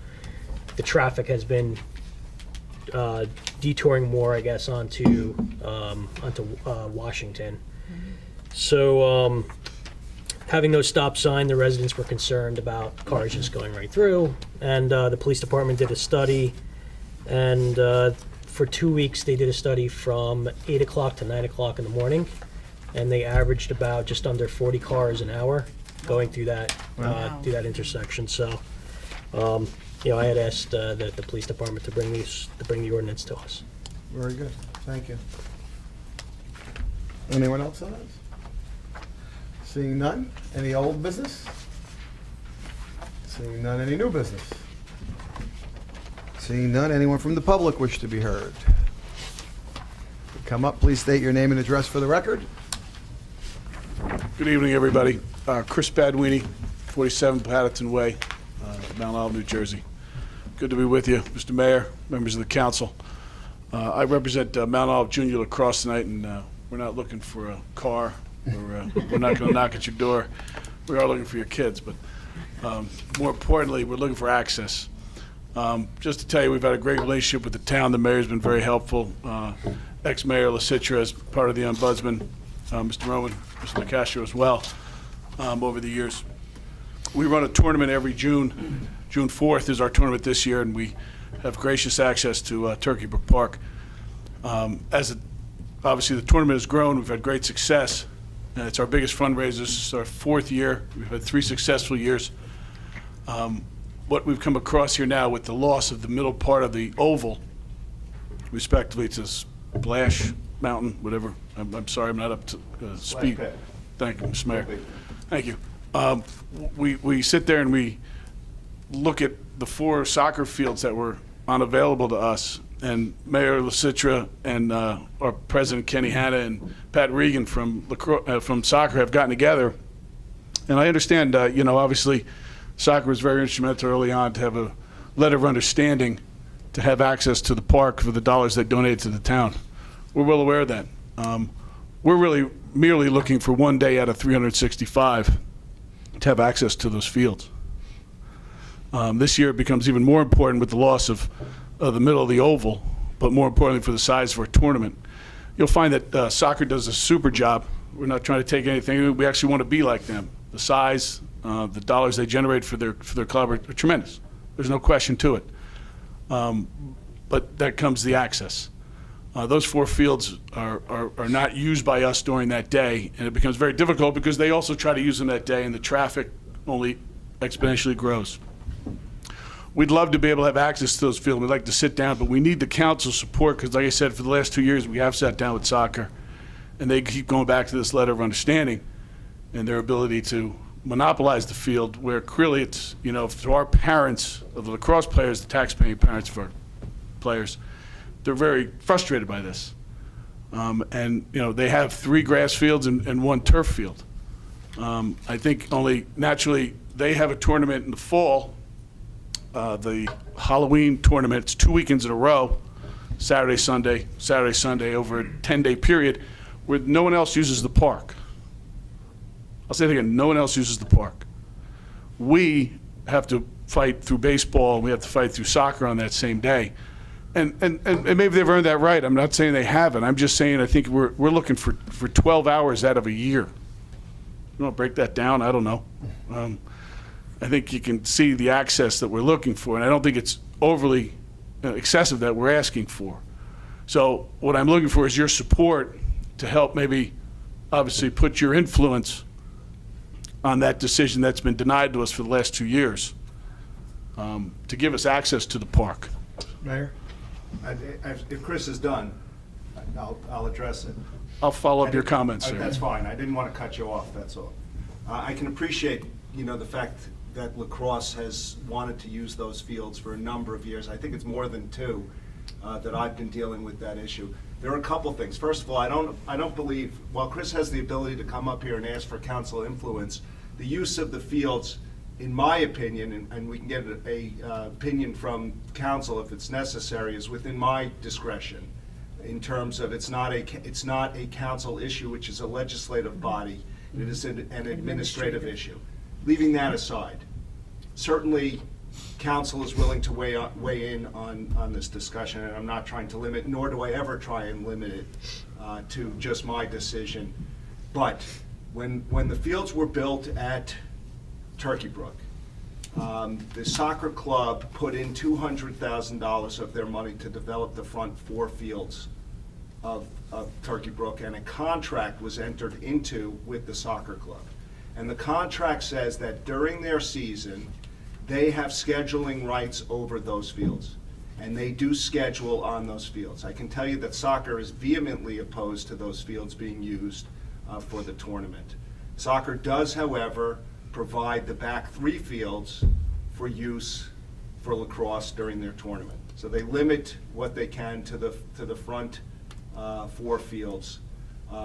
The traffic has been detouring more, I guess, onto Washington. So having no stop sign, the residents were concerned about cars just going right through, and the police department did a study, and for 2 weeks they did a study from 8 o'clock to 9 o'clock in the morning, and they averaged about just under 40 cars an hour going through that intersection. So I had asked the police department to bring the ordinance to us. Very good, thank you. Anyone else on this? Seeing none, any old business? Seeing none, any new business? Seeing none, anyone from the public wish to be heard? Come up, please state your name and address for the record. Good evening, everybody. Chris Badwini, 47 Patterson Way, Mount Olive, New Jersey. Good to be with you, Mr. Mayor, members of the council. I represent Mount Olive Junior Lacrosse tonight, and we're not looking for a car. We're not going to knock at your door. We are looking for your kids, but more importantly, we're looking for access. Just to tell you, we've had a great relationship with the town. The mayor's been very helpful. Ex-Mayor LaCitra as part of the ombudsman, Mr. Roman, Mr. LaCastro as well, over the years. We run a tournament every June. June 4th is our tournament this year, and we have gracious access to Turkey Brook Park. Obviously, the tournament has grown. We've had great success. It's our biggest fundraiser. This is our 4th year. We've had 3 successful years. What we've come across here now with the loss of the middle part of the oval, respectively to Splash Mountain, whatever. I'm sorry, I'm not up to speed. pad. Thank you, Mr. Mayor. Thank you. We sit there and we look at the 4 soccer fields that were unavailable to us, and Mayor LaCitra and our President Kenny Hanna and Pat Regan from soccer have gotten together. And I understand, obviously, soccer was very instrumental early on to have a letter of understanding to have access to the park for the dollars they donated to the town. We're well aware of that. We're really merely looking for one day out of 365 to have access to those fields. This year it becomes even more important with the loss of the middle of the oval, but more importantly for the size of our tournament. You'll find that soccer does a super job. We're not trying to take anything. We actually want to be like them. The size, the dollars they generate for their club are tremendous. There's no question to it. But that comes the access. Those 4 fields are not used by us during that day, and it becomes very difficult because they also try to use them that day, and the traffic only exponentially grows. We'd love to be able to have access to those fields. We'd like to sit down, but we need the council's support because, like I said, for the last 2 years, we have sat down with soccer, and they keep going back to this letter of understanding and their ability to monopolize the field, where clearly it's, to our parents of the lacrosse players, the taxpaying parents of our players, they're very frustrated by this. And they have 3 grass fields and 1 turf field. I think only naturally they have a tournament in the fall, the Halloween tournament. It's 2 weekends in a row, Saturday, Sunday, over a 10-day period, where no one else uses the park. I'll say it again, no one else uses the park. We have to fight through baseball, we have to fight through soccer on that same day. And maybe they've earned that right. I'm not saying they haven't. I'm just saying I think we're looking for 12 hours out of a year. You want to break that down? I don't know. I think you can see the access that we're looking for, and I don't think it's overly excessive that we're asking for. So what I'm looking for is your support to help maybe, obviously, put your influence on that decision that's been denied to us for the last 2 years, to give us access to the park. Mayor? If Chris is done, I'll address it. I'll follow up your comments, sir. That's fine. I didn't want to cut you off, that's all. I can appreciate, the fact that lacrosse has wanted to use those fields for a number of years. I think it's more than 2 that I've been dealing with that issue. There are a couple things. First of all, I don't believe, while Chris has the ability to come up here and ask for council influence, the use of the fields, in my opinion, and we can get a opinion from council if it's necessary, is within my discretion in terms of it's not a council issue, which is a legislative body. It is an administrative issue. Leaving that aside, certainly council is willing to weigh in on this discussion, and I'm not trying to limit, nor do I ever try and limit it to just my decision. But when the fields were built at Turkey Brook, the soccer club put in $200,000 of their money to develop the front 4 fields of Turkey Brook, and a contract was entered into with the soccer club. And the contract says that during their season, they have scheduling rights over those fields, and they do schedule on those fields. I can tell you that soccer is vehemently opposed to those fields being used for the tournament. Soccer does, however, provide the back 3 fields for use for lacrosse during their tournament. So they limit what they can to the front 4 fields.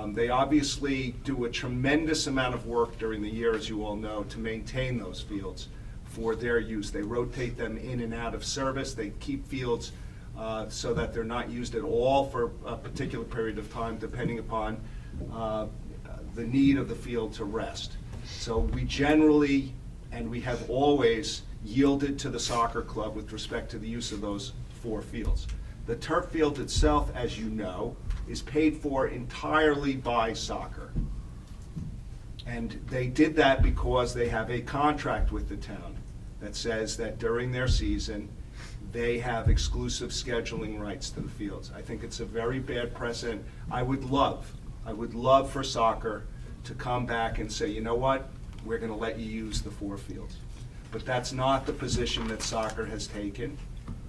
They obviously do a tremendous amount of work during the year, as you all know, to maintain those fields for their use. They rotate them in and out of service. They keep fields so that they're not used at all for a particular period of time, depending upon the need of the field to rest. So we generally, and we have always, yielded to the soccer club with respect to the use of those 4 fields. The turf field itself, as you know, is paid for entirely by soccer. And they did that because they have a contract with the town that says that during their season, they have exclusive scheduling rights to the fields. I think it's a very bad precedent. I would love for soccer to come back and say, you know what, we're gonna let you use the 4 fields. But that's not the position that soccer has taken,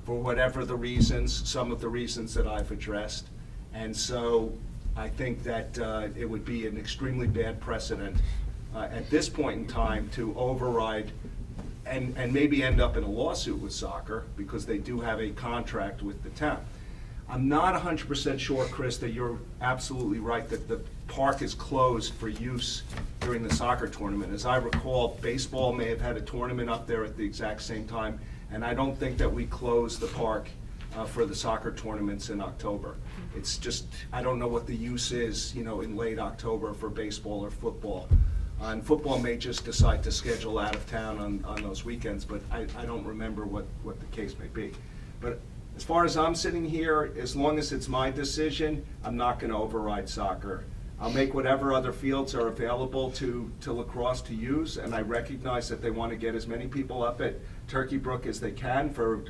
for whatever the reasons, some of the reasons that I've addressed. And so I think that it would be an extremely bad precedent at this point in time to override and maybe end up in a lawsuit with soccer, because they do have a contract with the town. I'm not 100% sure, Chris, that you're absolutely right that the park is closed for use during the soccer tournament. As I recall, baseball may have had a tournament up there at the exact same time, and I don't think that we closed the park for the soccer tournaments in October. It's just, I don't know what the use is, you know, in late October for baseball or football. And football may just decide to schedule out of town on those weekends, but I don't remember what the case may be. But as far as I'm sitting here, as long as it's my decision, I'm not going to override soccer. I'll make whatever other fields are available to lacrosse to use, and I recognize that they want to get as many people up at Turkey Brook as they can for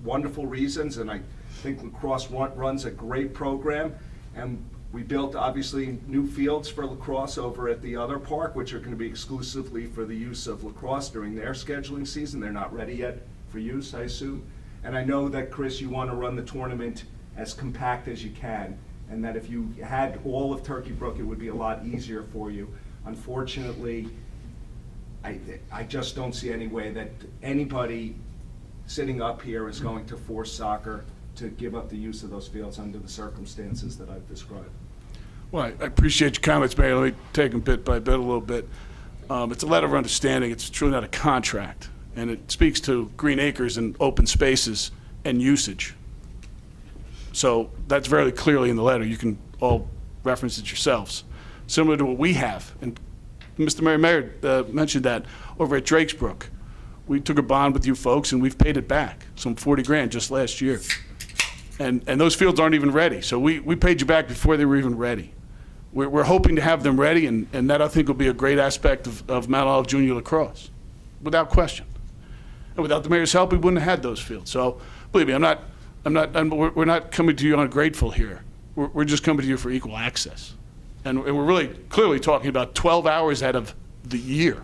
wonderful reasons, and I think lacrosse runs a great program. And we built, obviously, new fields for lacrosse over at the other park, which are going to be exclusively for the use of lacrosse during their scheduling season. They're not ready yet for use, I assume. And I know that, Chris, you want to run the tournament as compact as you can, and that if you had all of Turkey Brook, it would be a lot easier for you. Unfortunately, I just don't see any way that anybody sitting up here is going to force soccer to give up the use of those fields under the circumstances that I've described. Well, I appreciate your comments, Mayor. Let me take them bit by bit a little bit. It's a letter of understanding. It's truly not a contract, and it speaks to green acres and open spaces and usage. So that's very clearly in the letter. You can all reference it yourselves. Similar to what we have, and Mr. Mayor mentioned that over at Drakes Brook. We took a bond with you folks, and we've paid it back, some 40 grand just last year. And those fields aren't even ready. So we paid you back before they were even ready. We're hoping to have them ready, and that I think will be a great aspect of Mount Olive Junior Lacrosse, without question. And without the mayor's help, we wouldn't have had those fields. So believe me, we're not coming to you ungrateful here. We're just coming to you for equal access. And we're really clearly talking about 12 hours out of the year.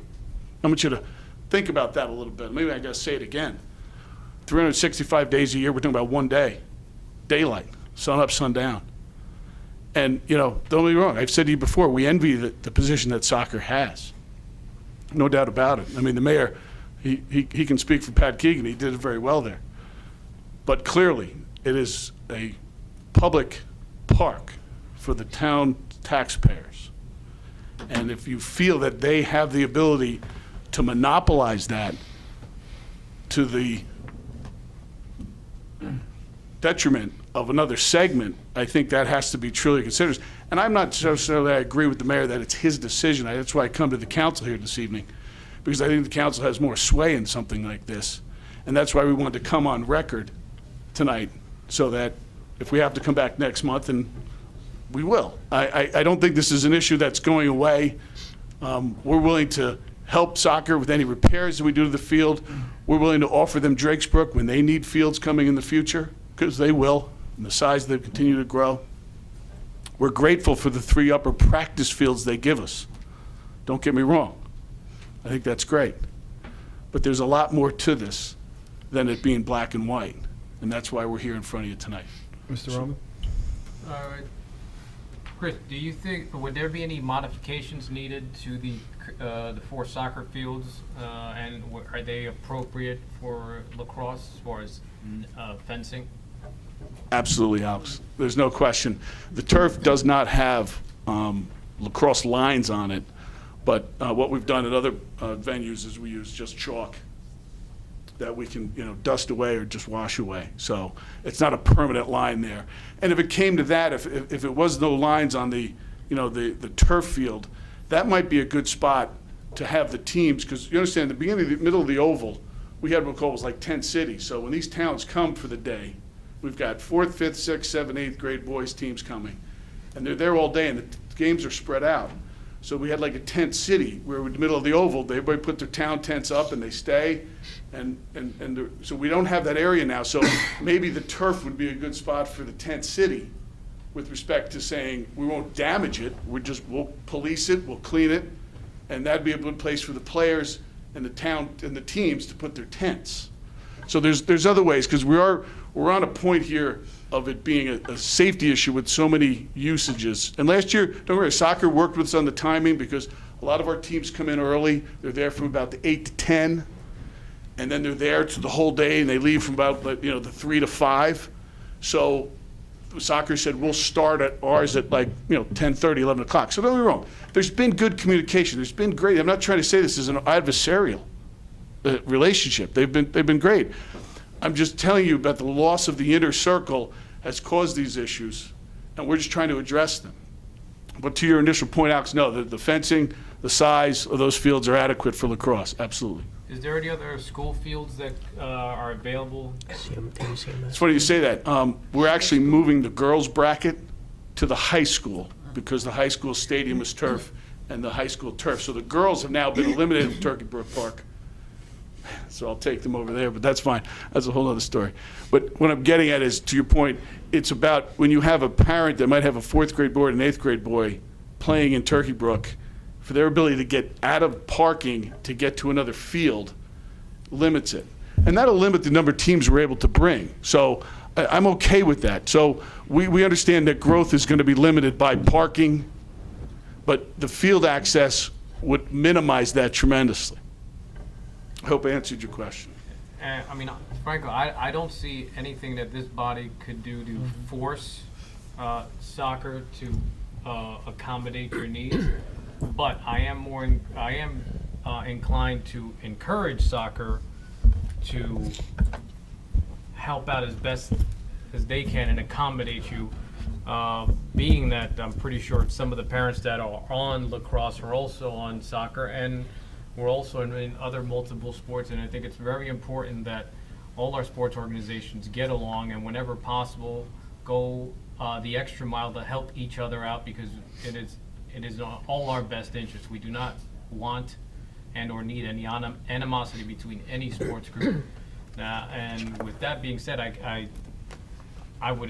I want you to think about that a little bit. Maybe I gotta say it again. 365 days a year, we're talking about one day. Daylight, sun up, sun down. And, you know, don't get me wrong, I've said to you before, we envy the position that soccer has. No doubt about it. I mean, the mayor, he can speak for Pat Keegan, he did it very well there. But clearly, it is a public park for the town taxpayers. And if you feel that they have the ability to monopolize that to the detriment of another segment, I think that has to be truly considered. And I'm not necessarily, I agree with the mayor that it's his decision. That's why I come to the council here this evening, because I think the council has more sway in something like this. And that's why we wanted to come on record tonight, so that if we have to come back next month, and we will. I don't think this is an issue that's going away. We're willing to help soccer with any repairs that we do to the field. We're willing to offer them Drakes Brook when they need fields coming in the future, because they will, and the size they continue to grow. We're grateful for the 3 upper practice fields they give us. Don't get me wrong. I think that's great. But there's a lot more to this than it being black and white, and that's why we're here in front of you tonight. Mr. Roman? Chris, do you think, would there be any modifications needed to the 4 soccer fields, and are they appropriate for lacrosse as far as fencing? Absolutely, Alex. There's no question. The turf does not have lacrosse lines on it, but what we've done at other venues is we use just chalk that we can, dust away or just wash away. So it's not a permanent line there. And if it came to that, if it was no lines on the turf field, that might be a good spot to have the teams, because you understand, the middle of the oval, we had what was like 10 cities. So when these towns come for the day, we've got 4th, 5th, 6th, 7th, 8th grade boys teams coming. And they're there all day, and the games are spread out. So we had like a tent city where in the middle of the oval, everybody put their town tents up and they stay. So we don't have that area now. So maybe the turf would be a good spot for the tent city with respect to saying we won't damage it. We'll police it, we'll clean it, and that'd be a good place for the players and the town and the teams to put their tents. So there's other ways, because we're on a point here of it being a safety issue with so many usages. And last year, don't worry, soccer worked with us on the timing, because a lot of our teams come in early. They're there from about the 8 to 10, and then they're there to the whole day, and they leave from about the 3 to 5. So Soccer said, we'll start at ours at 10:30, 11 o'clock. So don't get me wrong. There's been good communication. There's been great. I'm not trying to say this is an adversarial relationship. They've been great. I'm just telling you about the loss of the inner circle has caused these issues, and we're just trying to address them. But to your initial point, Alex, no, the fencing, the size of those fields are adequate for lacrosse, absolutely. Is there any other school fields that are available? It's funny you say that. We're actually moving the girls' bracket to the high school because the high school stadium is turf and the high school turf. So the girls have now been eliminated from Turkey Brook Park. So I'll take them over there, but that's fine. That's a whole other story. But what I'm getting at is, to your point, it's about when you have a parent that might have a 4th grade boy and an 8th grade boy playing in Turkey Brook, for their ability to get out of parking to get to another field limits it. And that'll limit the number of teams we're able to bring. So I'm okay with that. So we understand that growth is going to be limited by parking, but the field access would minimize that tremendously. I hope I answered your question. I mean, frankly, I don't see anything that this body could do to force soccer to accommodate your needs. But I am inclined to encourage soccer to help out as best as they can and accommodate you. Being that I'm pretty sure some of the parents that are on lacrosse are also on soccer, and we're also in other multiple sports. And I think it's very important that all our sports organizations get along and whenever possible go the extra mile to help each other out, because it is in all our best interest. We do not want and or need any animosity between any sports group. And with that being said, I would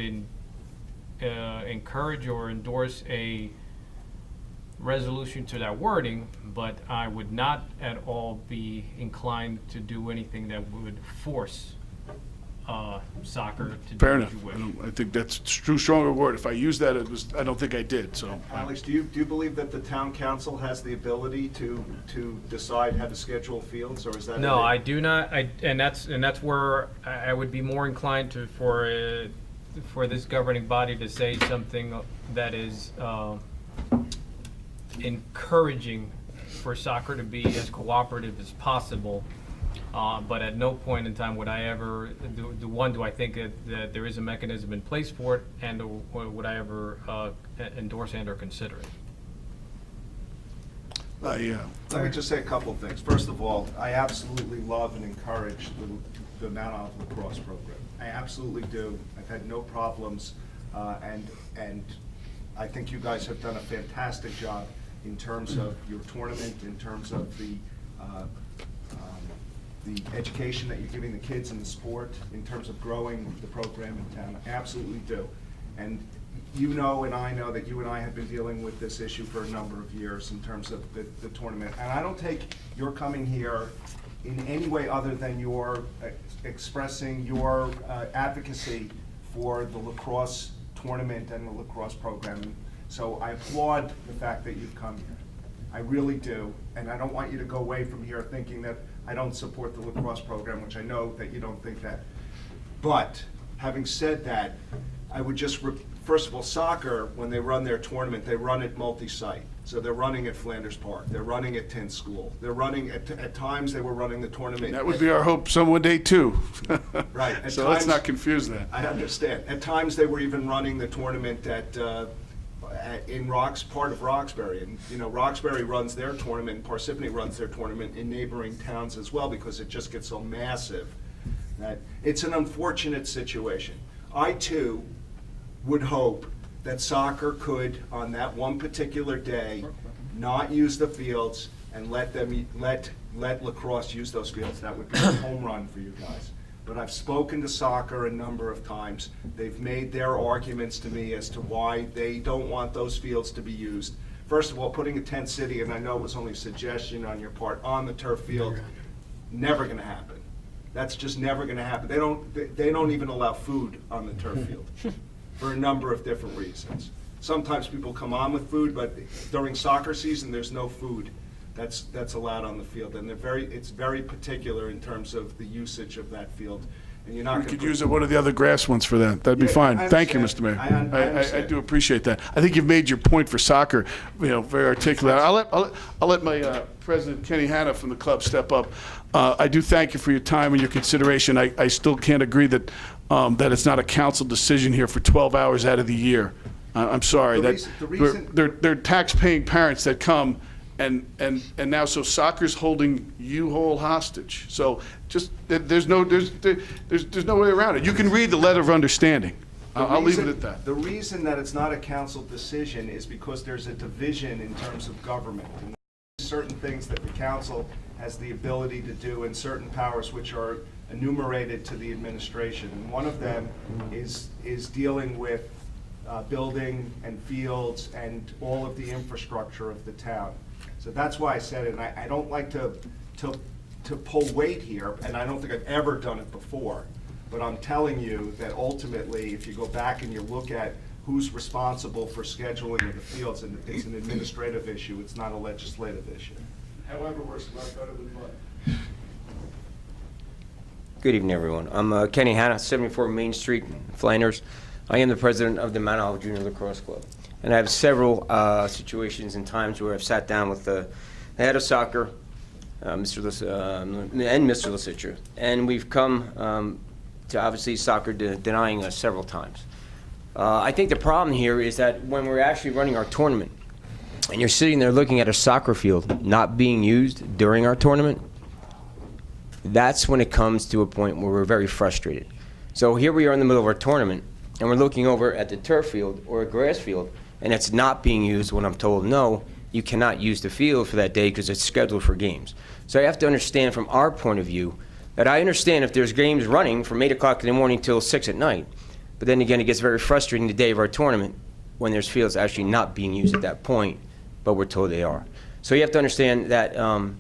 encourage or endorse a resolution to that wording, but I would not at all be inclined to do anything that would force soccer to Fair do enough. what you wish. I think that's a true stronger word. If I used that, I don't think I did. So Alex, do you believe that the town council has the ability to decide how to schedule fields, or is that? No, I do not. And that's where I would be more inclined to for this governing body to say something that is encouraging for soccer to be as cooperative as possible. But at no point in time would I ever do I think that there is a mechanism in place for it, and or would I ever endorse and or consider it. Let me just say a couple of things. First of all, I absolutely love and encourage the Mount Olive lacrosse program. I absolutely do. I've had no problems, and I think you guys have done a fantastic job in terms of your tournament, in terms of the education that you're giving the kids in the sport, in terms of growing the program in town. I absolutely do. And you know and I know that you and I have been dealing with this issue for a number of years in terms of the tournament. And I don't take your coming here in any way other than your expressing your advocacy for the lacrosse tournament and the lacrosse program. So I applaud the fact that you've come here. I really do. And I don't want you to go away from here thinking that I don't support the lacrosse program, which I know that you don't think that. But having said that, I would just, first of all, soccer, when they run their tournament, they run it multi-site. So they're running at Flanders Park, they're running at 10th School, they're running, at times they were running the tournament. that would be our hope some one day too. Right. At So let's times- not confuse that. I understand. At times, they were even running the tournament in part of Roxbury. And, you know, Roxbury runs their tournament, and Parsippany runs their tournament in neighboring towns as well, because it just gets so massive that it's an unfortunate situation. I, too, would hope that soccer could, on that one particular day, not use the fields and let lacrosse use those fields. That would be a home run for you guys. But I've spoken to soccer a number of times. They've made their arguments to me as to why they don't want those fields to be used. First of all, putting a tent city, and I know it was only a suggestion on your part, on the turf field, never gonna happen. That's just never gonna happen. They don't even allow food on the turf field for a number of different reasons. Sometimes people come on with food, but during soccer season, there's no food that's allowed on the field, and it's very particular in terms of the usage of that field. and you're not We going to. could use one of the other grass ones for that. That'd be Yeah, fine. I Thank you, understand. Mr. I Mayor. I understand. do appreciate that. I think you've made your point for soccer, very articulate. I'll let my President Kenny Hanna from the club step up. I do thank you for your time and your consideration. I still can't agree that it's not a council decision here for 12 hours out of the year. I'm sorry. The reason- They're tax-paying parents that come, and now so soccer's holding you whole hostage. So just there's no way around it. You can read the letter of understanding. I'll leave it at that. The reason that it's not a council decision is because there's a division in terms of government. And certain things that the council has the ability to do and certain powers which are enumerated to the administration. And one of them is dealing with building and fields and all of the infrastructure of the town. So that's why I said it, and I don't like to pull weight here, and I don't think I've ever done it before, but I'm telling you that ultimately, if you go back and you look at who's responsible for scheduling of the fields, and it's an administrative issue, it's not a legislative issue. However, works a lot better than mine. Good evening, everyone. I'm Kenny Hanna, 74 Main Street, Flanders. I am the president of the Mount Olive Junior Lacrosse Club. And I have several situations and times where I've sat down with the head of soccer, and Mr. Lasicha, and we've come to obviously soccer denying us several times. I think the problem here is that when we're actually running our tournament, and you're sitting there looking at a soccer field not being used during our tournament, that's when it comes to a point where we're very frustrated. So here we are in the middle of our tournament, and we're looking over at the turf field or a grass field, and it's not being used when I'm told, no, you cannot use the field for that day because it's scheduled for games. So I have to understand from our point of view that I understand if there's games running from 8 o'clock in the morning till 6 at night, but then again, it gets very frustrating the day of our tournament when there's fields actually not being used at that point, but we're told they are. So you have to understand that, and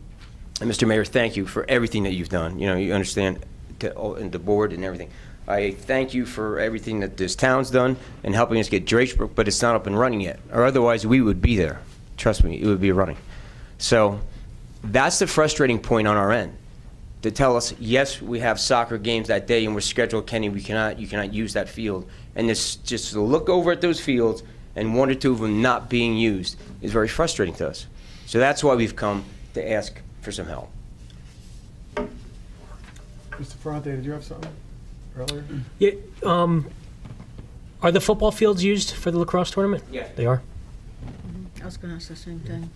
Mr. Mayor, thank you for everything that you've done. You know, you understand and the board and everything. I thank you for everything that this town's done and helping us get Drakesbrook, but it's not up and running yet, or otherwise we would be there. Trust me, it would be running. So that's the frustrating point on our end, to tell us, yes, we have soccer games that day and we're scheduled, Kenny, you cannot use that field. And this, just to look over at those fields and 1 or 2 of them not being used is very frustrating to us. So that's why we've come to ask for some help. Mr. Ferrante, did you have something earlier? Yeah, are the football fields used for the lacrosse tournament? Yeah. They are? I was gonna ask the same thing.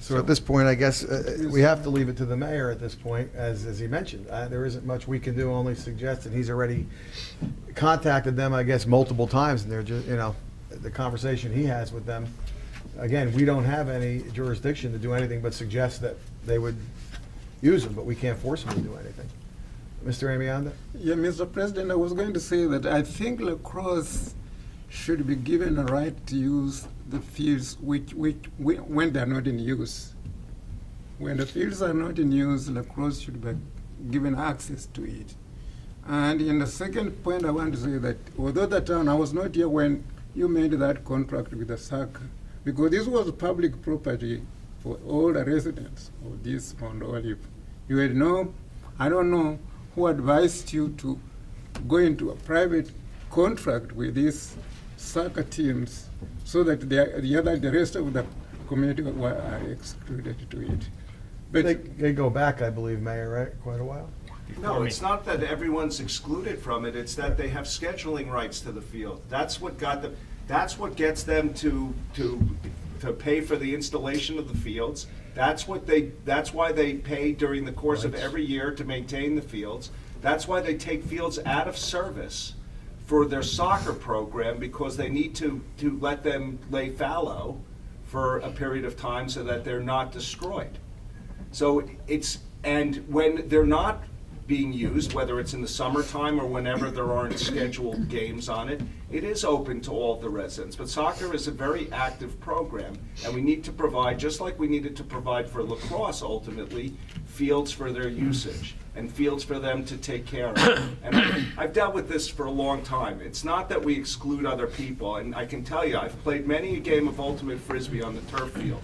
So at this point, I guess we have to leave it to the mayor at this point, as he mentioned. There isn't much we can do, only suggest, and he's already contacted them, I guess, multiple times, and they're just, you know, the conversation he has with them. Again, we don't have any jurisdiction to do anything but suggest that they would use them, but we can't force them to do anything. Mr. Amianda? Yeah, Mr. President, I was going to say that I think lacrosse should be given a right to use the fields when they're not in use. When the fields are not in use, lacrosse should be given access to it. And in the second point, I want to say that although the town, I was not here when you made that contract with the soccer, because this was public property for all the residents of this Mount Olive. You had no, I don't know who advised you to go into a private contract with these soccer teams so that the rest of the community are excluded to it. But They go back, I believe, Mayor, right, quite a while? No, it's not that everyone's excluded from it, it's that they have scheduling rights to the field. That's what gets them to pay for the installation of the fields. That's why they pay during the course of every year to maintain the fields. That's why they take fields out of service for their soccer program, because they need to let them lay fallow for a period of time so that they're not destroyed. So and when they're not being used, whether it's in the summertime or whenever there aren't scheduled games on it, it is open to all the residents. But soccer is a very active program, and we need to provide, just like we needed to provide for lacrosse ultimately, fields for their usage and fields for them to take care of. And I've dealt with this for a long time. It's not that we exclude other people, and I can tell you, I've played many a game of ultimate frisbee on the turf field.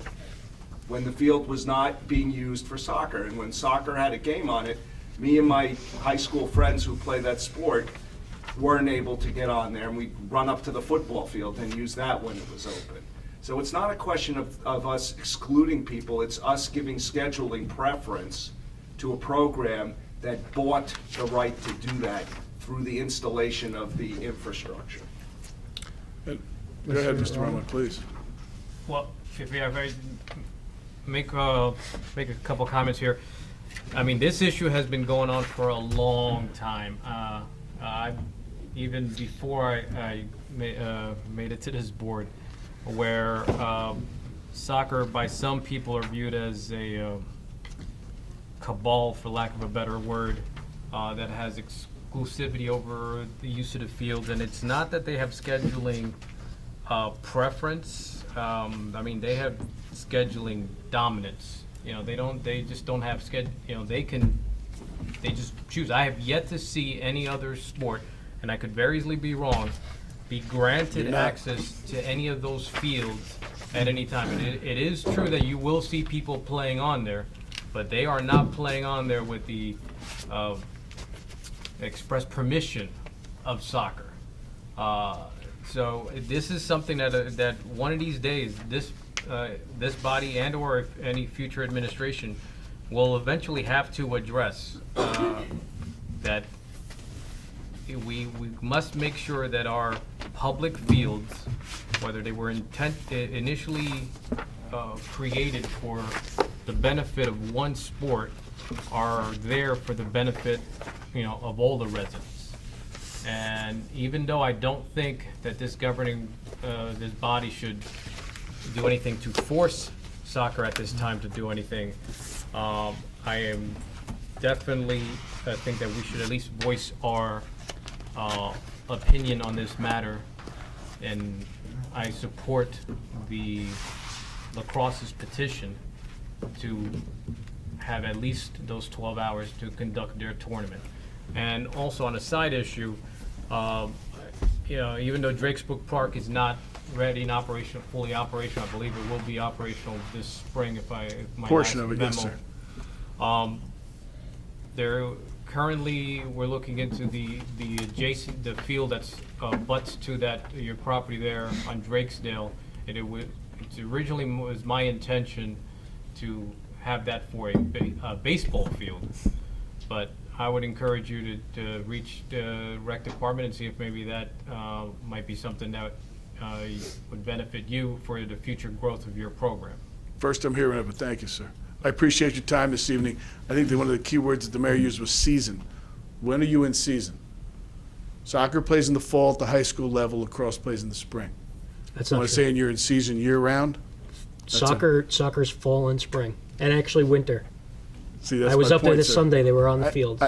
when the field was not being used for soccer. And when soccer had a game on it, me and my high school friends who play that sport weren't able to get on there, and we'd run up to the football field and use that when it was open. So it's not a question of us excluding people, it's us giving scheduling preference to a program that bought the right to do that through the installation of the infrastructure. Go ahead, Mr. Roman, please. Well, if I make a couple comments here. I mean, this issue has been going on for a long time. Even before I made it to this board, where soccer by some people are viewed as a cabal, for lack of a better word, that has exclusivity over the use of the fields. And it's not that they have scheduling preference. I mean, they have scheduling dominance. You know, they just don't have schedule. You know, they just choose. I have yet to see any other sport, and I could very easily be wrong, be granted access to any of those fields at any time. And it is true that you will see people playing on there, but they are not playing on there with the express permission of soccer. So this is something that one of these days, this body and or if any future administration will eventually have to address that we must make sure that our public fields, whether they were initially created for the benefit of one sport, are there for the benefit, you know, of all the residents. And even though I don't think that this governing, this body should do anything to force soccer at this time to do anything, I am definitely think that we should at least voice our opinion on this matter, and I support the lacrosse's petition to have at least those 12 hours to conduct their tournament. And also on a side issue, you know, even though Drakes Brook Park is not ready and operational, fully operational, I believe it will be operational this spring if my Portion last of it, yes, memo. sir. There currently we're looking into the adjacent field that's butts to your property there on Drakesdale, and it originally was my intention to have that for a baseball field, but I would encourage you to reach the rec department and see if maybe that might be something that would benefit you for the future growth of your program. First I'm hearing of it. Thank you, sir. I appreciate your time this evening. I think that one of the key words that the mayor used was season. When are you in season? Soccer plays in the fall at the high school level, lacrosse plays in the spring. That's Am not I true. saying you're in season year-round? Soccer's fall and spring, and actually winter. See, that's I was my up there point, this sir. Sunday. They were on the fields.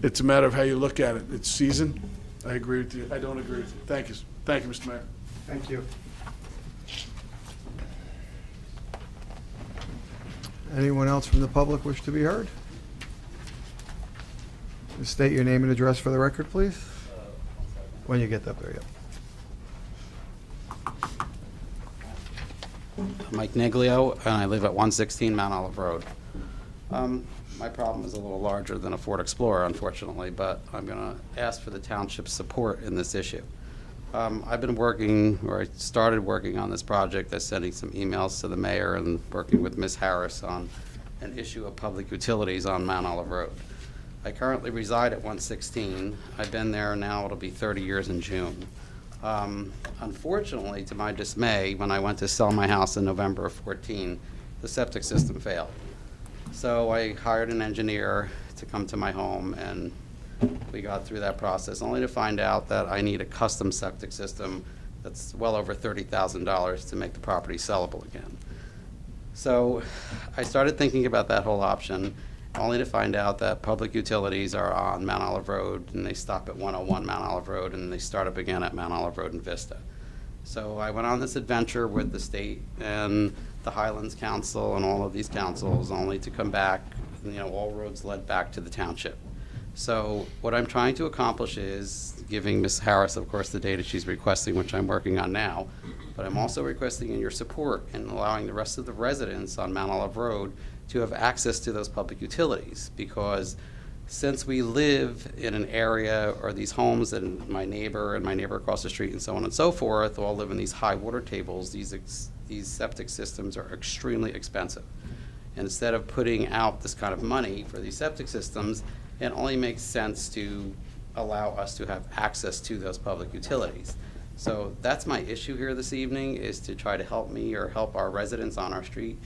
It's a matter of how you look at it. It's season. I agree with you. I don't agree with you. Thank you. Thank you, Mr. Mayor. Thank you. Anyone else from the public wish to be heard? State your name and address for the record, please. When you get up there, yeah. Mike Niglio, and I live at 116 Mount Olive Road. My problem is a little larger than a Ford Explorer, unfortunately, but I'm going to ask for the township's support in this issue. I've been working, or I started working on this project by sending some emails to the mayor and working with Ms. Harris on an issue of public utilities on Mount Olive Road. I currently reside at 116. I've been there now, it'll be 30 years in June. Unfortunately, to my dismay, when I went to sell my house in November of 14, the septic system failed. So I hired an engineer to come to my home, and we got through that process, only to find out that I need a custom septic system that's well over $30,000 to make the property sellable again. So I started thinking about that whole option, only to find out that public utilities are on Mount Olive Road, and they stop at 101 Mount Olive Road, and they start up again at Mount Olive Road and Vista. So I went on this adventure with the state and the Highlands Council and all of these councils, only to come back, you know, all roads led back to the township. So what I'm trying to accomplish is giving Ms. Harris, of course, the data she's requesting, which I'm working on now, but I'm also requesting in your support in allowing the rest of the residents on Mount Olive Road to have access to those public utilities, because since we live in an area, or these homes, and my neighbor across the street and so on and so forth all live in these high water tables, these septic systems are extremely expensive. And instead of putting out this kind of money for these septic systems, it only makes sense to allow us to have access to those public utilities. So that's my issue here this evening, is to try to help me or help our residents on our street,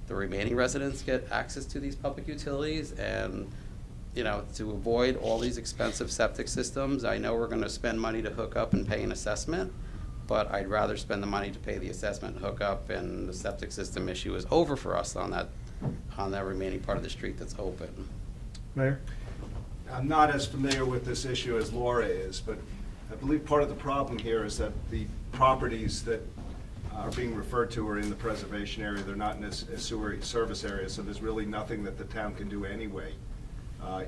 the remaining residents, get access to these public utilities, and to avoid all these expensive septic systems. I know we're gonna spend money to hook up and pay an assessment, but I'd rather spend the money to pay the assessment and hook up, and the septic system issue is over for us on that remaining part of the street that's open. Mayor? I'm not as familiar with this issue as Laura is, but I believe part of the problem here is that the properties that are being referred to are in the preservation area. They're not in a sewer service area, so there's really nothing that the town can do anyway.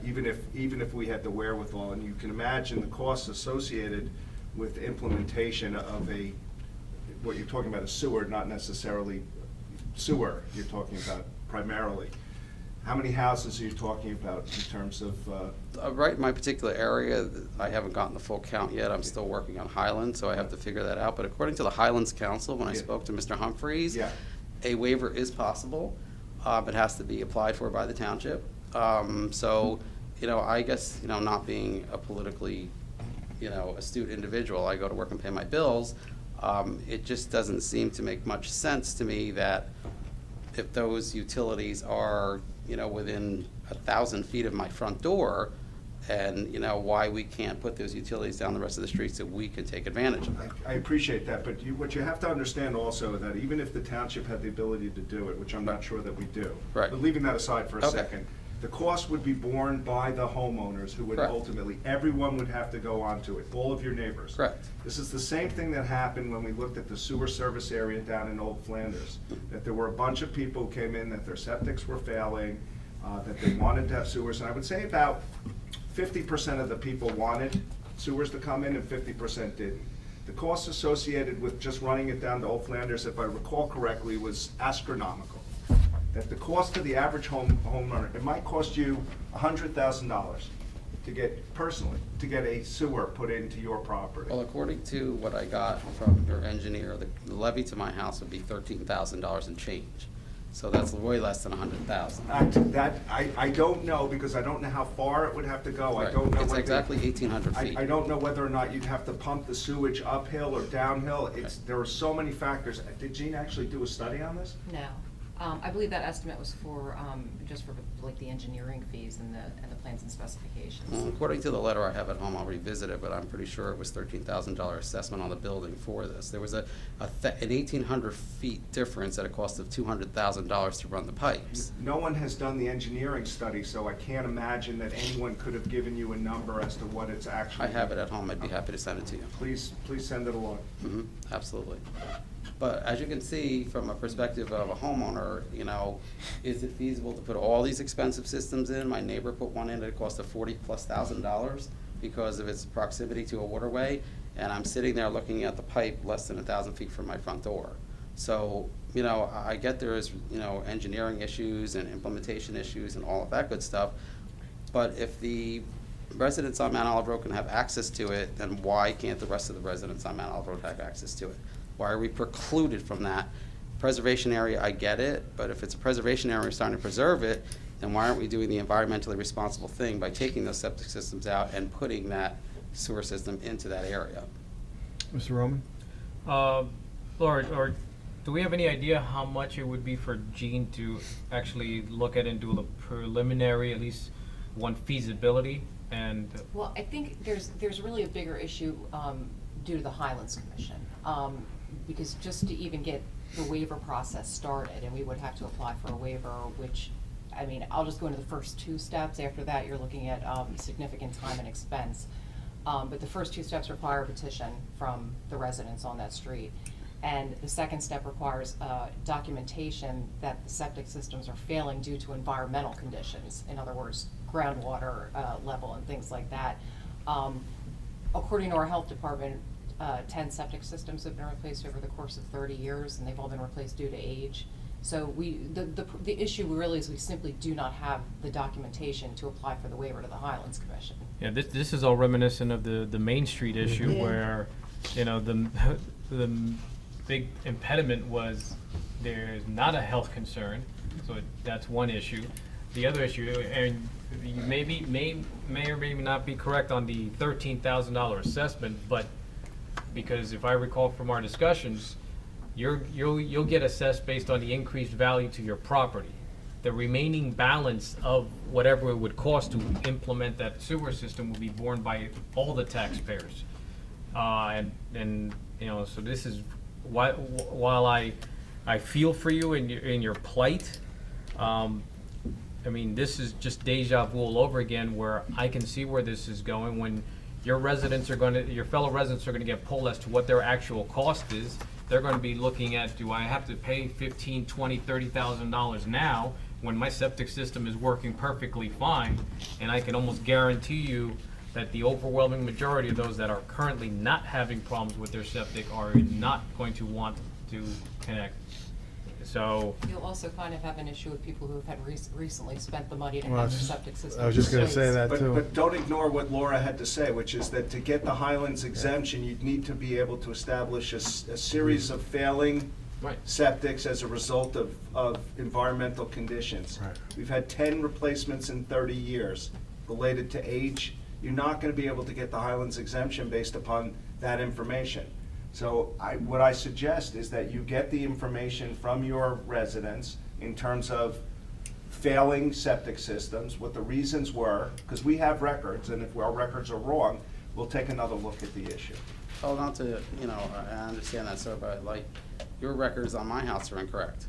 Even if we had the wherewithal, and you can imagine the costs associated with the implementation of what you're talking about, a sewer, not necessarily sewer, you're talking about primarily. How many houses are you talking about in terms of? Right in my particular area, I haven't gotten the full count yet. I'm still working on Highlands, so I have to figure that out. But according to the Highlands Council, when I spoke to Mr. Humphreys, a waiver is possible. It has to be applied for by the township. So, I guess, not being a politically, astute individual, I go to work and pay my bills. It just doesn't seem to make much sense to me that if those utilities are, within 1,000 feet of my front door, and, why we can't put those utilities down the rest of the street so we can take advantage of them. I appreciate that, but what you have to understand also, that even if the township had the ability to do it, which I'm not sure that we do. Right. But leaving that aside for a Okay. second, the cost would be borne by the homeowners, who would Correct. ultimately, everyone would have to go onto it, all of your neighbors. Correct. This is the same thing that happened when we looked at the sewer service area down in Old Flanders, that there were a bunch of people who came in, that their septics were failing, that they wanted to have sewers, and I would say about 50% of the people wanted sewers to come in and 50% didn't. The cost associated with just running it down to Old Flanders, if I recall correctly, was astronomical. That the cost to the average homeowner, it might cost you $100,000 to get a sewer put into your property. Well, according to what I got from your engineer, the levy to my house would be $13,000 and change. So that's way less than $100,000. That, I don't know, because I don't know how far it would have to go. I Right. don't know. It's what exactly 1,800 feet. I don't know whether or not you'd have to pump the sewage uphill or downhill. There are so many factors. Did Gene actually do a study on this? No. I believe that estimate was for, just for like the engineering fees and the plans and specifications. Well, according to the letter I have at home, I'll revisit it, but I'm pretty sure it was $13,000 assessment on the building for this. There was an 1,800 feet difference at a cost of $200,000 to run the pipes. No one has done the engineering study, so I can't imagine that anyone could have given you a number as to what it's actually. I have it at home. I'd be happy to send it to you. Please send it along. Absolutely. But as you can see, from a perspective of a homeowner, is it feasible to put all these expensive systems in? My neighbor put one in at a cost of $40,000+ because of its proximity to a waterway, and I'm sitting there looking at the pipe less than 1,000 feet from my front door. So, I get there is, engineering issues and implementation issues and all of that good stuff, but if the residents on Mount Olive Road can have access to it, then why can't the rest of the residents on Mount Olive Road have access to it? Why are we precluded from that? Preservation area, I get it, but if it's a preservation area, we're starting to preserve it, then why aren't we doing the environmentally responsible thing by taking those septic systems out and putting that sewer system into that area? Mr. Roman? Laura, or do we have any idea how much it would be for Gene to actually look at and do a preliminary, at least one feasibility? And Well, I think there's really a bigger issue due to the Highlands Commission. Because just to even get the waiver process started, and we would have to apply for a waiver, which, I'll just go into the first two steps. After that, you're looking at significant time and expense. But the first two steps require a petition from the residents on that street. And the second step requires documentation that the septic systems are failing due to environmental conditions. In other words, groundwater level and things like that. According to our health department, 10 septic systems have been replaced over the course of 30 years, and they've all been replaced due to age. So the issue really is we simply do not have the documentation to apply for the waiver to the Highlands Commission. Yeah, this is all reminiscent of the Main Street issue Yeah. where, you know, the big impediment was there's not a health concern, so that's one issue. The other issue, and you may or may not be correct on the $13,000 assessment, but because if I recall from our discussions, you'll get assessed based on the increased value to your property. The remaining balance of whatever it would cost to implement that sewer system will be borne by all the taxpayers. And you know, so this is while I feel for you in your plight. I mean, this is just deja vu all over again, where I can see where this is going when your fellow residents are gonna get polled as to what their actual cost is. They're gonna be looking at, do I have to pay $15,000, $20,000, $30,000 now when my septic system is working perfectly fine? And I can almost guarantee you that the overwhelming majority of those that are currently not having problems with their septic are not going to want to connect. So, You'll also kind of have an issue with people who have had recently spent the money to Well, have their septic system. I was just gonna say that But, too. but don't ignore what Laura had to say, which is that to get the Highlands exemption, you'd need to be able to establish a series of failing Right. septics as a result of environmental conditions. Right. We've had 10 replacements in 30 years related to age. You're not gonna be able to get the Highlands exemption based upon that information. So what I suggest is that you get the information from your residents in terms of failing septic systems, what the reasons were, because we have records, and if our records are wrong, we'll take another look at the issue. Oh, not to, you know, I understand that, sir, but like, your records on my house are incorrect.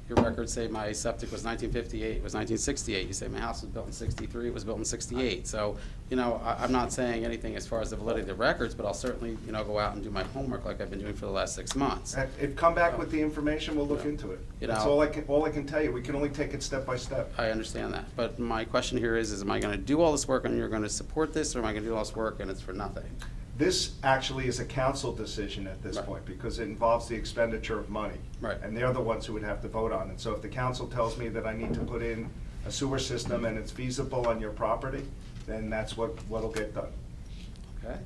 Your records say my septic was 1958, it was 1968. You say my house was built in 63, it was built in 68. So, you know, I'm not saying anything as far as the validity of the records, but I'll certainly, you know, go out and do my homework like I've been doing for the last 6 months. If come back with the information, we'll look into it. You That's know- all I can tell you. We can only take it step by step. I understand that, but my question here is am I gonna do all this work and you're gonna support this, or am I gonna do all this work and it's for nothing? This actually is a council decision at this Right. point, because it involves the expenditure of money. Right. And they're the ones who would have to vote on it. So if the council tells me that I need to put in a sewer system and it's feasible on your property, then that's what'll get done. Okay?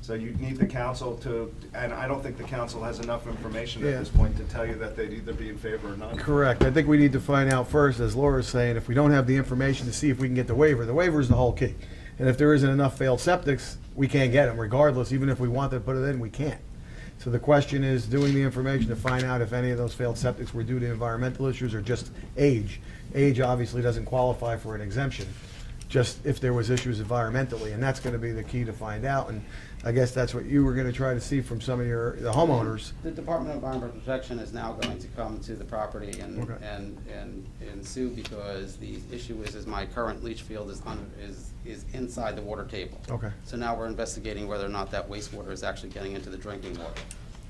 So you need the council to, and I don't think the council has enough information Yeah. at this point to tell you that they'd either be in favor or not. Correct. I think we need to find out first, as Laura's saying, if we don't have the information to see if we can get the waiver. The waiver is the whole key. And if there isn't enough failed septics, we can't get them regardless. Even if we want to put it in, we can't. So the question is doing the information to find out if any of those failed septics were due to environmental issues or just age. Age obviously doesn't qualify for an exemption, just if there was issues environmentally, and that's gonna be the key to find out. And I guess that's what you were gonna try to see from some of the homeowners. The Department of Environmental Protection is now going to come to the property and, Okay. and sue because the issue is my current leach field is inside the water table. Okay. So now we're investigating whether or not that wastewater is actually getting into the drinking water.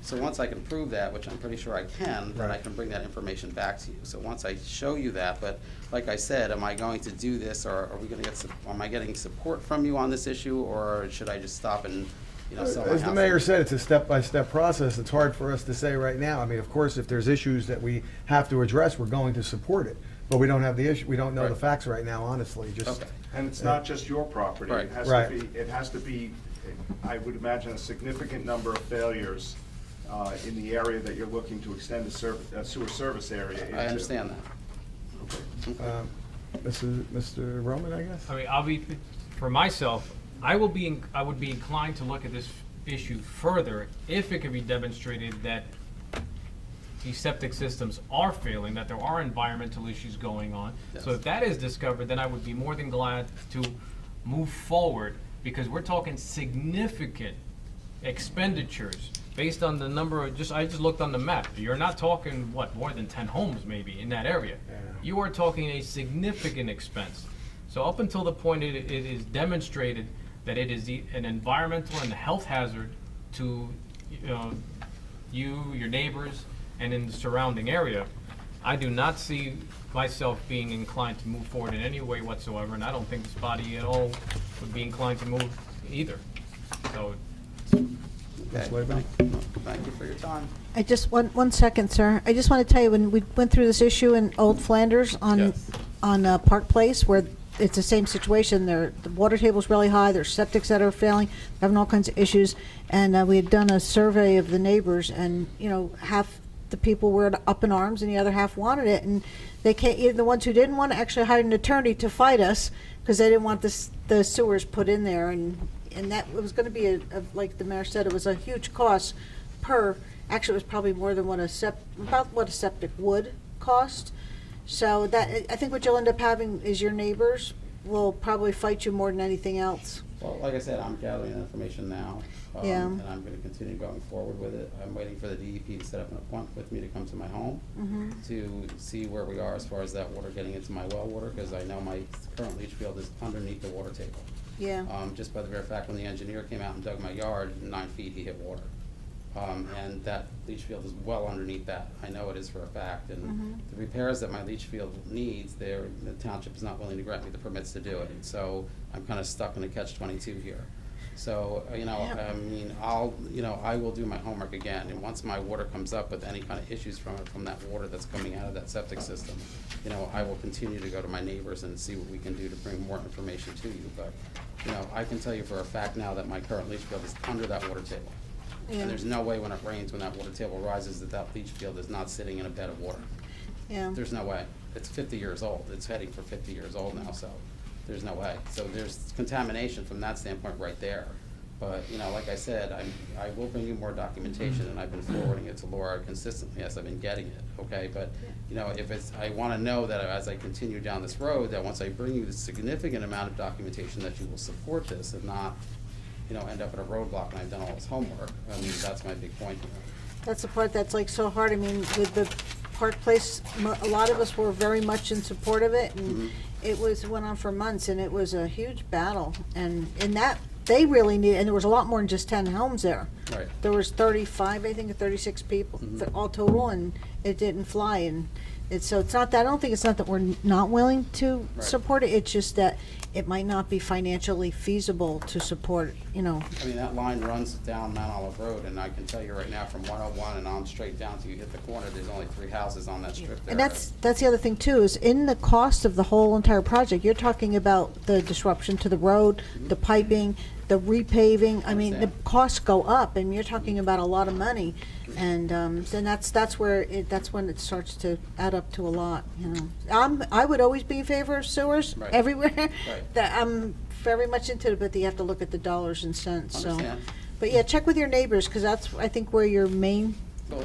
So once I can prove that, which I'm pretty sure I can, then I Right. can bring that information back to you. So once I show you that, but like I said, am I going to do this, or are we gonna get, am I getting support from you on this issue, or should I just stop and, you know, sell my house? As the mayor said, it's a step-by-step process. It's hard for us to say right now. I mean, of course, if there's issues that we have to address, we're going to support it. But we don't have the issue, we don't know the Right. facts right now, honestly, just. Okay. And it's not just your property. Right. Right. It has to be, I would imagine, a significant number of failures in the area that you're looking to extend a sewer service area into. I understand that. Mr. Roman, I guess? I mean, I'll be, for myself, I would be inclined to look at this issue further if it could be demonstrated that these septic systems are failing, that there are environmental issues going on. So if that is discovered, then I would be more than glad to move forward, because we're talking significant expenditures based on the number of, I just looked on the map. You're not talking, what, more than 10 homes maybe in that area. You are talking a significant expense. So up until the point it is demonstrated that it is an environmental and health hazard to you, your neighbors, and in the surrounding area, I do not see myself being inclined to move forward in any way whatsoever, and I don't think this body at all would be inclined to move either. So, Ms. Wayback? Thank you for your time. I just, one second, sir. I just want to tell you, when we went through this issue in Old Flanders on Park Place, where it's the same situation, the water table's really high, there's septics that are failing, having all kinds of issues, and we had done a survey of the neighbors, and, you know, half the people were up in arms and the other half wanted it, and they can't, even the ones who didn't want to actually hired an attorney to fight us, because they didn't want the sewers put in there, and that it was going to be like the mayor said, it was a huge cost per. Actually, it was probably more than what about what a septic would cost. So that, I think what you'll end up having is your neighbors will probably fight you more than anything else. Well, like I said, I'm gathering that information now. Yeah. And I'm going to continue going forward with it. I'm waiting for the DEP to set up an appointment with me to come to my home to see where we are as far as that water getting into my well water, because I know my current leach field is underneath the water table. Yeah. Just by the very fact when the engineer came out and dug my yard, 9 feet he hit water. And that leach field is well underneath that. I know it is for a fact. And the repairs that my leach field needs, the township is not willing to grant me the permits to do it. And so I'm kind of stuck in a catch-22 here. So, you know, I mean, I will do my homework again. And once my water comes up with any kind of issues from that water that's coming out of that septic system, you know, I will continue to go to my neighbors and see what we can do to bring more information to you. But, you know, I can tell you for a fact now that my current leach field is under that water table. Yeah. And there's no way when it rains, when that water table rises, that leach field is not sitting in a bed of water. Yeah. There's no way. It's 50 years old. It's heading for 50 years old now, so there's no way. So there's contamination from that standpoint right there. But, you know, like I said, I will bring you more documentation, and I've been forwarding it to Laura consistently as I've been getting it, okay? But, you know, I want to know that as I continue down this road, that once I bring you the significant amount of documentation, that you will support this and not, you know, end up at a roadblock and I've done all this homework. I mean, that's my big point here. That's the part that's like so hard. I mean, with the Park Place, a lot of us were very much in support of it, and it went on for months, and it was a huge battle. And in that, they really need, and there was a lot more than just 10 homes there. Right. There was 35, I think, or 36 people all total, and it didn't fly. And so it's not that, I don't think it's not that we're not willing to support it. It's just that it might not be financially feasible to support, you know. I mean, that line runs down Mount Olive Road, and I can tell you right now, from 101 and on straight down till you hit the corner, there's only 3 houses on that strip there. And that's the other thing too, is in the cost of the whole entire project, you're talking about the disruption to the road, the piping, the repaving. I mean, the costs go up, and you're talking about a lot of money. And then that's when it starts to add up to a lot, you know. I would always be in favor of sewers everywhere. That I'm very much into it, but you have to look at the dollars and cents. So, but yeah, check with your neighbors, because that's, I think, where your main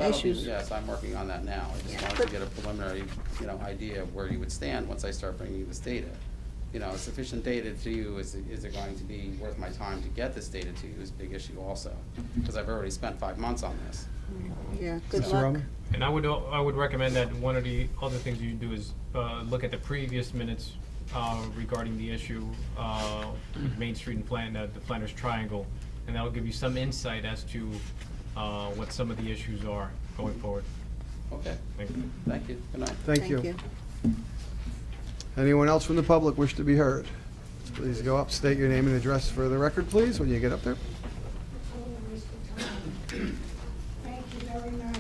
issues. Yes, I'm working on that now. I just wanted to get a preliminary, you know, idea of where you would stand once I start bringing you this data. You know, sufficient data to you, is it going to be worth my time to get this data to you is a big issue also, because I've already spent 5 months on this. Yeah, good luck. and I would recommend that one of the other things you do is look at the previous minutes regarding the issue with Main Street and the Flanders Triangle, and that will give you some insight as to what some of the issues are going forward. Okay. Thank you. Thank you. Good night. Thank you. Anyone else from the public wish to be heard? Please go up, state your name and address for the record, please, when you get up there. Thank you very much.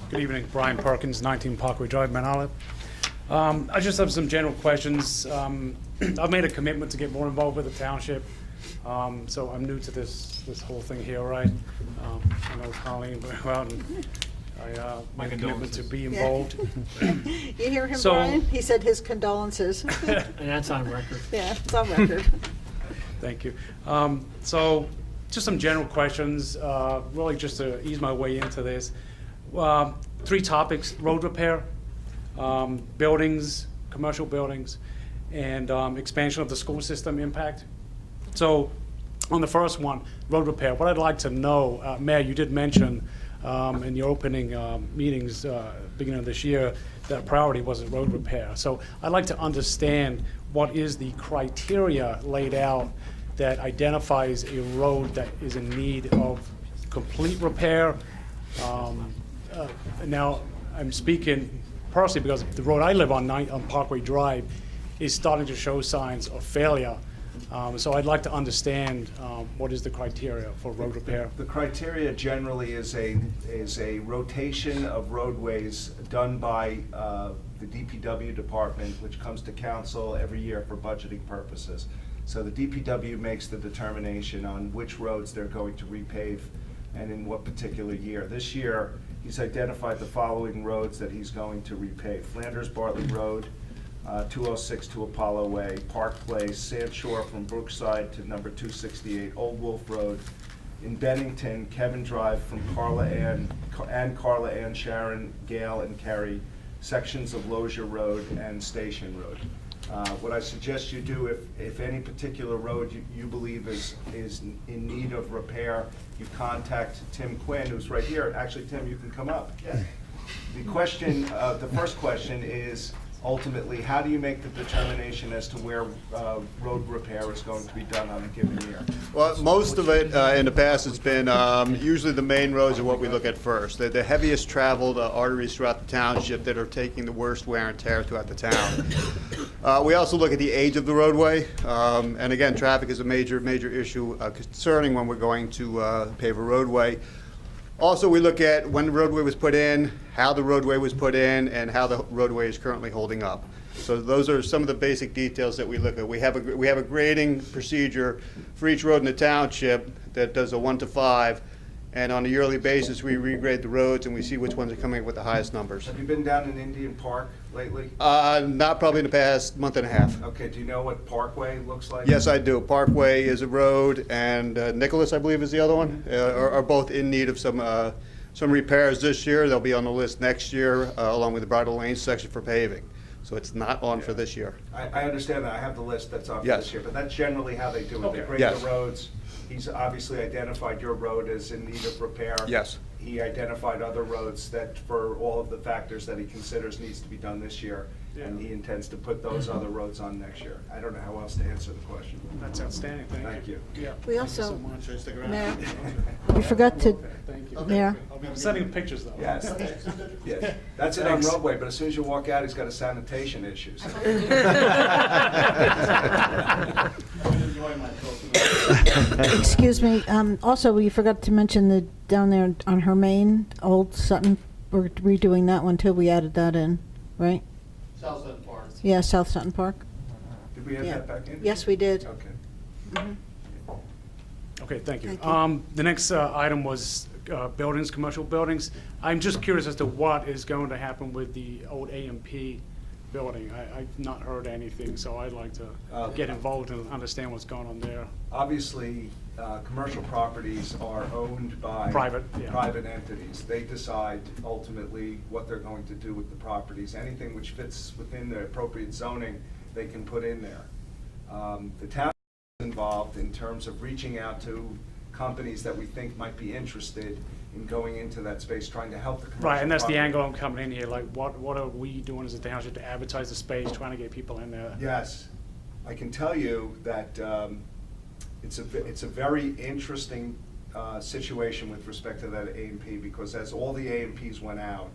Good evening, Brian Perkins, 19 Parkway Drive, Mount Olive. I just have some general questions. I've made a commitment to get more involved with the township, so I'm new to this whole thing here, right? I know Colleen very well, and I made a commitment to be involved. You hear him, So- Brian? He said his condolences. And that's on record. Yeah, it's on record. Thank you. So, just some general questions, really just to ease my way into this. 3 topics: road repair, buildings, commercial buildings, and expansion of the school system impact. So, on the first one, road repair, what I'd like to know, Mayor, you did mention in your opening meetings beginning of this year that priority wasn't road repair. So I'd like to understand what is the criteria laid out that identifies a road that is in need of complete repair. Now, I'm speaking personally because the road I live on, on Parkway Drive, is starting to show signs of failure. So I'd like to understand what is the criteria for road repair. The criteria generally is a rotation of roadways done by the DPW department, which comes to council every year for budgeting purposes. So the DPW makes the determination on which roads they're going to repave and in what particular year. This year, he's identified the following roads that he's going to repave: Flanders Bartley Road, 206 to Apollo Way, Park Place, Sand Shore from Brookside to number 268, Old Wolf Road. In Bennington, Kevin Drive from Carla Ann, Sharon, Gale, and Carey, sections of Lozier Road and Station Road. What I suggest you do, if any particular road you believe is in need of repair, you contact Tim Quinn, who's right here. Actually, Tim, you can come up. The question, the first question is, ultimately, how do you make the determination as to where road repair is going to be done on a given year? Well, most of it in the past has been usually the main roads are what we look at first. They're the heaviest traveled arteries throughout the township that are taking the worst wear and tear throughout the town. We also look at the age of the roadway, and again, traffic is a major issue concerning when we're going to pave a roadway. Also, we look at when the roadway was put in, how the roadway was put in, and how the roadway is currently holding up. So those are some of the basic details that we look at. We have a grading procedure for each road in the township that does a 1 to 5, and on a yearly basis, we regrade the roads and we see which ones are coming up with the highest numbers. Have you been down in Indian Park lately? Not probably in the past month and a half. Okay, do you know what Parkway looks like? Yes, I do. Parkway is a road, and Nicholas, I believe, is the other one, are both in need of some repairs this year. They'll be on the list next year, along with the Bridle Lane section for paving. So it's not on for this year. I understand that. I have the list that's on for Yes. this year, but that's generally how they do it. They grade Yes. the roads. He's obviously identified your road as in need of repair. Yes. He identified other roads that, for all of the factors that he considers needs to be done this year, and he intends to put those other roads on next year. I don't know how else to answer the question. That's outstanding, thank you. Yeah. We Thank you also, so much. Mayor, we forgot to, Thank you. Mayor, I'm sending pictures, though. Yes. Yes. That's it on roadway, but as soon as you walk out, he's got a sanitation issues. excuse me, also, we forgot to mention the, down there on Hermain, Old Sutton, we're redoing that one too, we added that in, right? South Sutton Park. Yeah, South Sutton Park. Did we add Yeah. that back in? Yes, we did. Okay. Mhm. Okay, thank you. Thank you. The next item was buildings, commercial buildings. I'm just curious as to what is going to happen with the old AMP building. I've not heard anything, so I'd like to get involved and understand what's going on there. Obviously, commercial properties are owned by Private, yeah. private entities. They decide ultimately what they're going to do with the properties. Anything which fits within the appropriate zoning, they can put in there. The town is involved in terms of reaching out to companies that we think might be interested in going into that space, trying to help the commercial Right, and that's the property. angle I'm coming in here, like what are we doing as a township to advertise the space, trying to get people in there? Yes, I can tell you that it's a very interesting situation with respect to that A&P, because as all the A&Ps went out,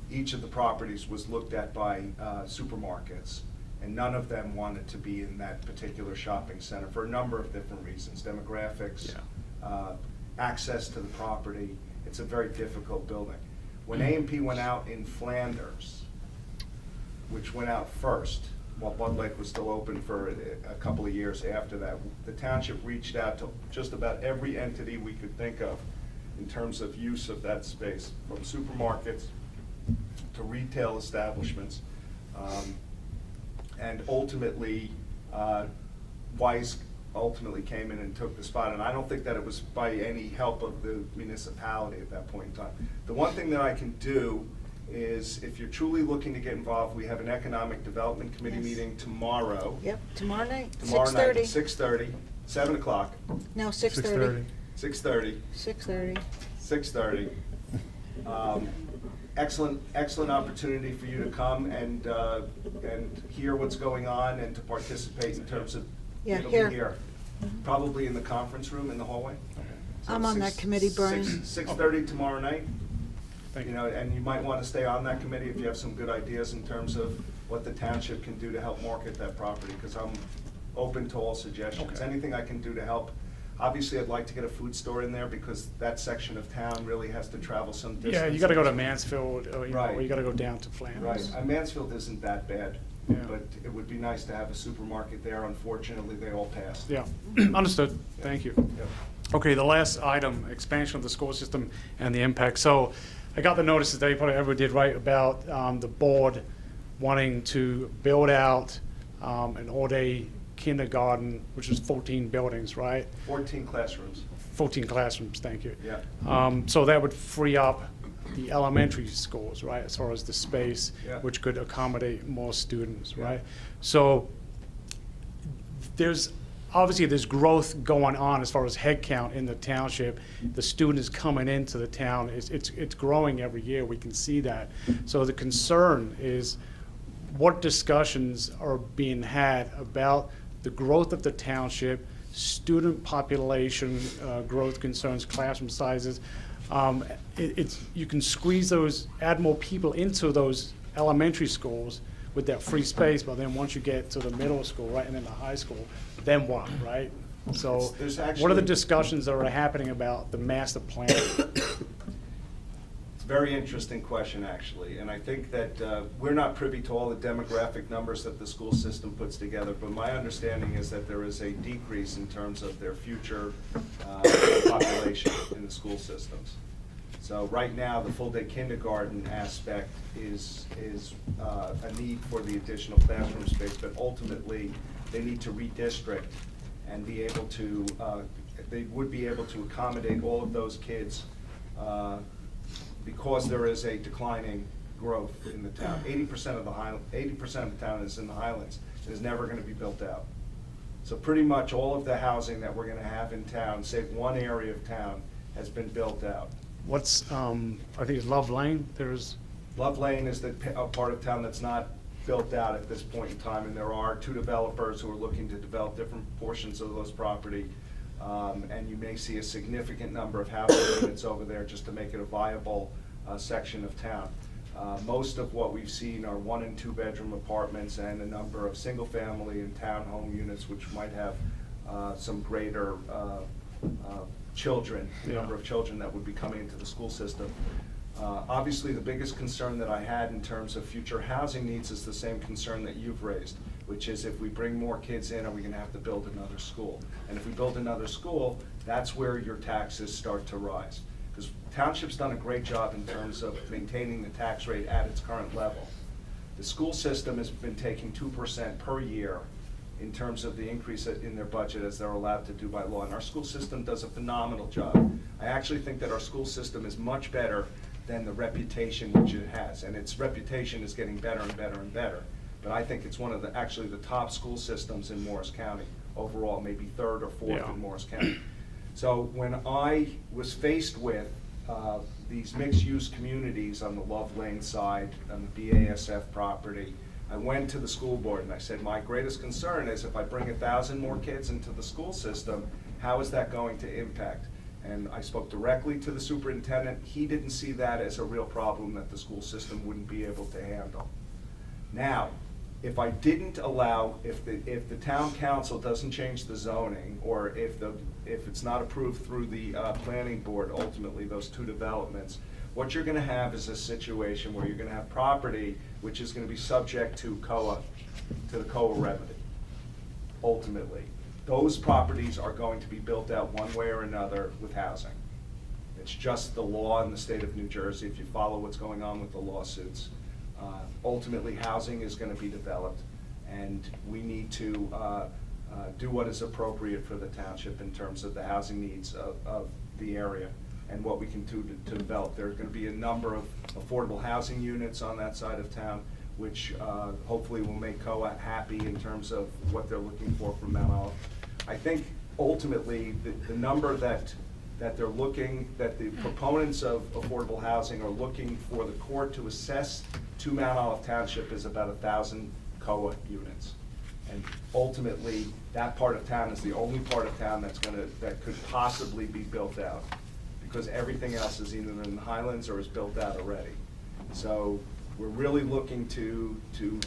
each of the properties was looked at by supermarkets, and none of them wanted to be in that particular shopping center for a number of different reasons: demographics, access to the property. It's a very difficult building. When A&P went out in Flanders, which went out first, while Bud Lake was still open for a couple of years after that, the township reached out to just about every entity we could think of in terms of use of that space, from supermarkets to retail establishments. And ultimately, Weiss ultimately came in and took the spot, and I don't think that it was by any help of the municipality at that point in time. The one thing that I can do is, if you're truly looking to get involved, we have an Economic Development Committee Yes. meeting tomorrow. Yep, tomorrow night, Tomorrow night 6:30. at 6:30, 7 o'clock. No, 6:30. 6:30. 6:30. 6:30. Excellent opportunity for you to come and hear what's going on and to participate in terms of, Yeah, it'll here. be here. Probably in the conference room in the hallway. So I'm on that committee, Brian. 6:30 tomorrow night. Thank You you. know, and you might want to stay on that committee if you have some good ideas in terms of what the township can do to help market that property, because I'm open to all suggestions. Okay. Anything I can do to help. Obviously, I'd like to get a food store in there because that section of town really has to travel some distance. Yeah, you gotta go to Mansfield, or, Right. or you gotta go down to Flanders. Right, Mansfield isn't that bad, Yeah. but it would be nice to have a supermarket there. Unfortunately, they all passed. Yeah, understood, thank you. Yep. Okay, the last item, expansion of the school system and the impact. So I got the notice today, probably everybody did, right, about the board wanting to build out an all-day kindergarten, which is 14 buildings, right? 14 classrooms. 14 classrooms, thank you. Yeah. So that would free up the elementary schools, right, as far as the space, Yeah. which could accommodate more students, Yeah. right? So obviously there's growth going on as far as headcount in the township. The students coming into the town, it's growing every year, we can see that. So the concern is what discussions are being had about the growth of the township, student population growth concerns, classroom sizes. You can squeeze those, add more people into those elementary schools with that free space, but then once you get to the middle school, right, and then the high school, then what, right? So There's what are the actually- discussions that are happening about the master plan? It's a very interesting question, actually, and I think that we're not privy to all the demographic numbers that the school system puts together, but my understanding is that there is a decrease in terms of their future population in the school systems. So right now, the full-day kindergarten aspect is a need for the additional classroom space, but ultimately, they need to redistrict and be able to, they would be able to accommodate all of those kids because there is a declining growth in the town. 80% of the town is in the Highlands. It is never gonna be built out. So pretty much all of the housing that we're gonna have in town, save one area of town, has been built out. What's, I think it's Love Lane, there's, Love Lane is the part of town that's not built out at this point in time, and there are two developers who are looking to develop different portions of those property. And you may see a significant number of housing units over there just to make it a viable section of town. Most of what we've seen are 1- and 2-bedroom apartments and a number of single-family and townhome units, which might have some greater children, the number of children that would be coming into the school system. Obviously, the biggest concern that I had in terms of future housing needs is the same concern that you've raised, which is if we bring more kids in, are we gonna have to build another school? And if we build another school, that's where your taxes start to rise. Because township's done a great job in terms of maintaining the tax rate at its current level. The school system has been taking 2% per year in terms of the increase in their budget as they're allowed to do by law. And our school system does a phenomenal job. I actually think that our school system is much better than the reputation which it has. And its reputation is getting better and better and better. But I think it's one of actually the top school systems in Morris County overall, maybe third or fourth in Morris County. So when I was faced with these mixed-use communities on the Love Lane side, on the BASF property, I went to the school board and I said, my greatest concern is if I bring 1,000 more kids into the school system, how is that going to impact? And I spoke directly to the superintendent. He didn't see that as a real problem that the school system wouldn't be able to handle. Now, if I didn't allow, if the town council doesn't change the zoning, or if it's not approved through the planning board, ultimately, those two developments, what you're gonna have is a situation where you're gonna have property which is gonna be subject to the COA remedy, ultimately. Those properties are going to be built out one way or another with housing. It's just the law in the state of New Jersey, if you follow what's going on with the lawsuits. Ultimately, housing is gonna be developed, and we need to do what is appropriate for the township in terms of the housing needs of the area and what we can do to develop. There are gonna be a number of affordable housing units on that side of town, which hopefully will make COA happy in terms of what they're looking for from Mount Olive. I think ultimately, the number that they're looking, that the proponents of affordable housing are looking for the court to assess to Mount Olive Township is about 1,000 COA units. And ultimately, that part of town is the only part of town that could possibly be built out. because everything else is either in the Highlands or is built out already. So we're really looking to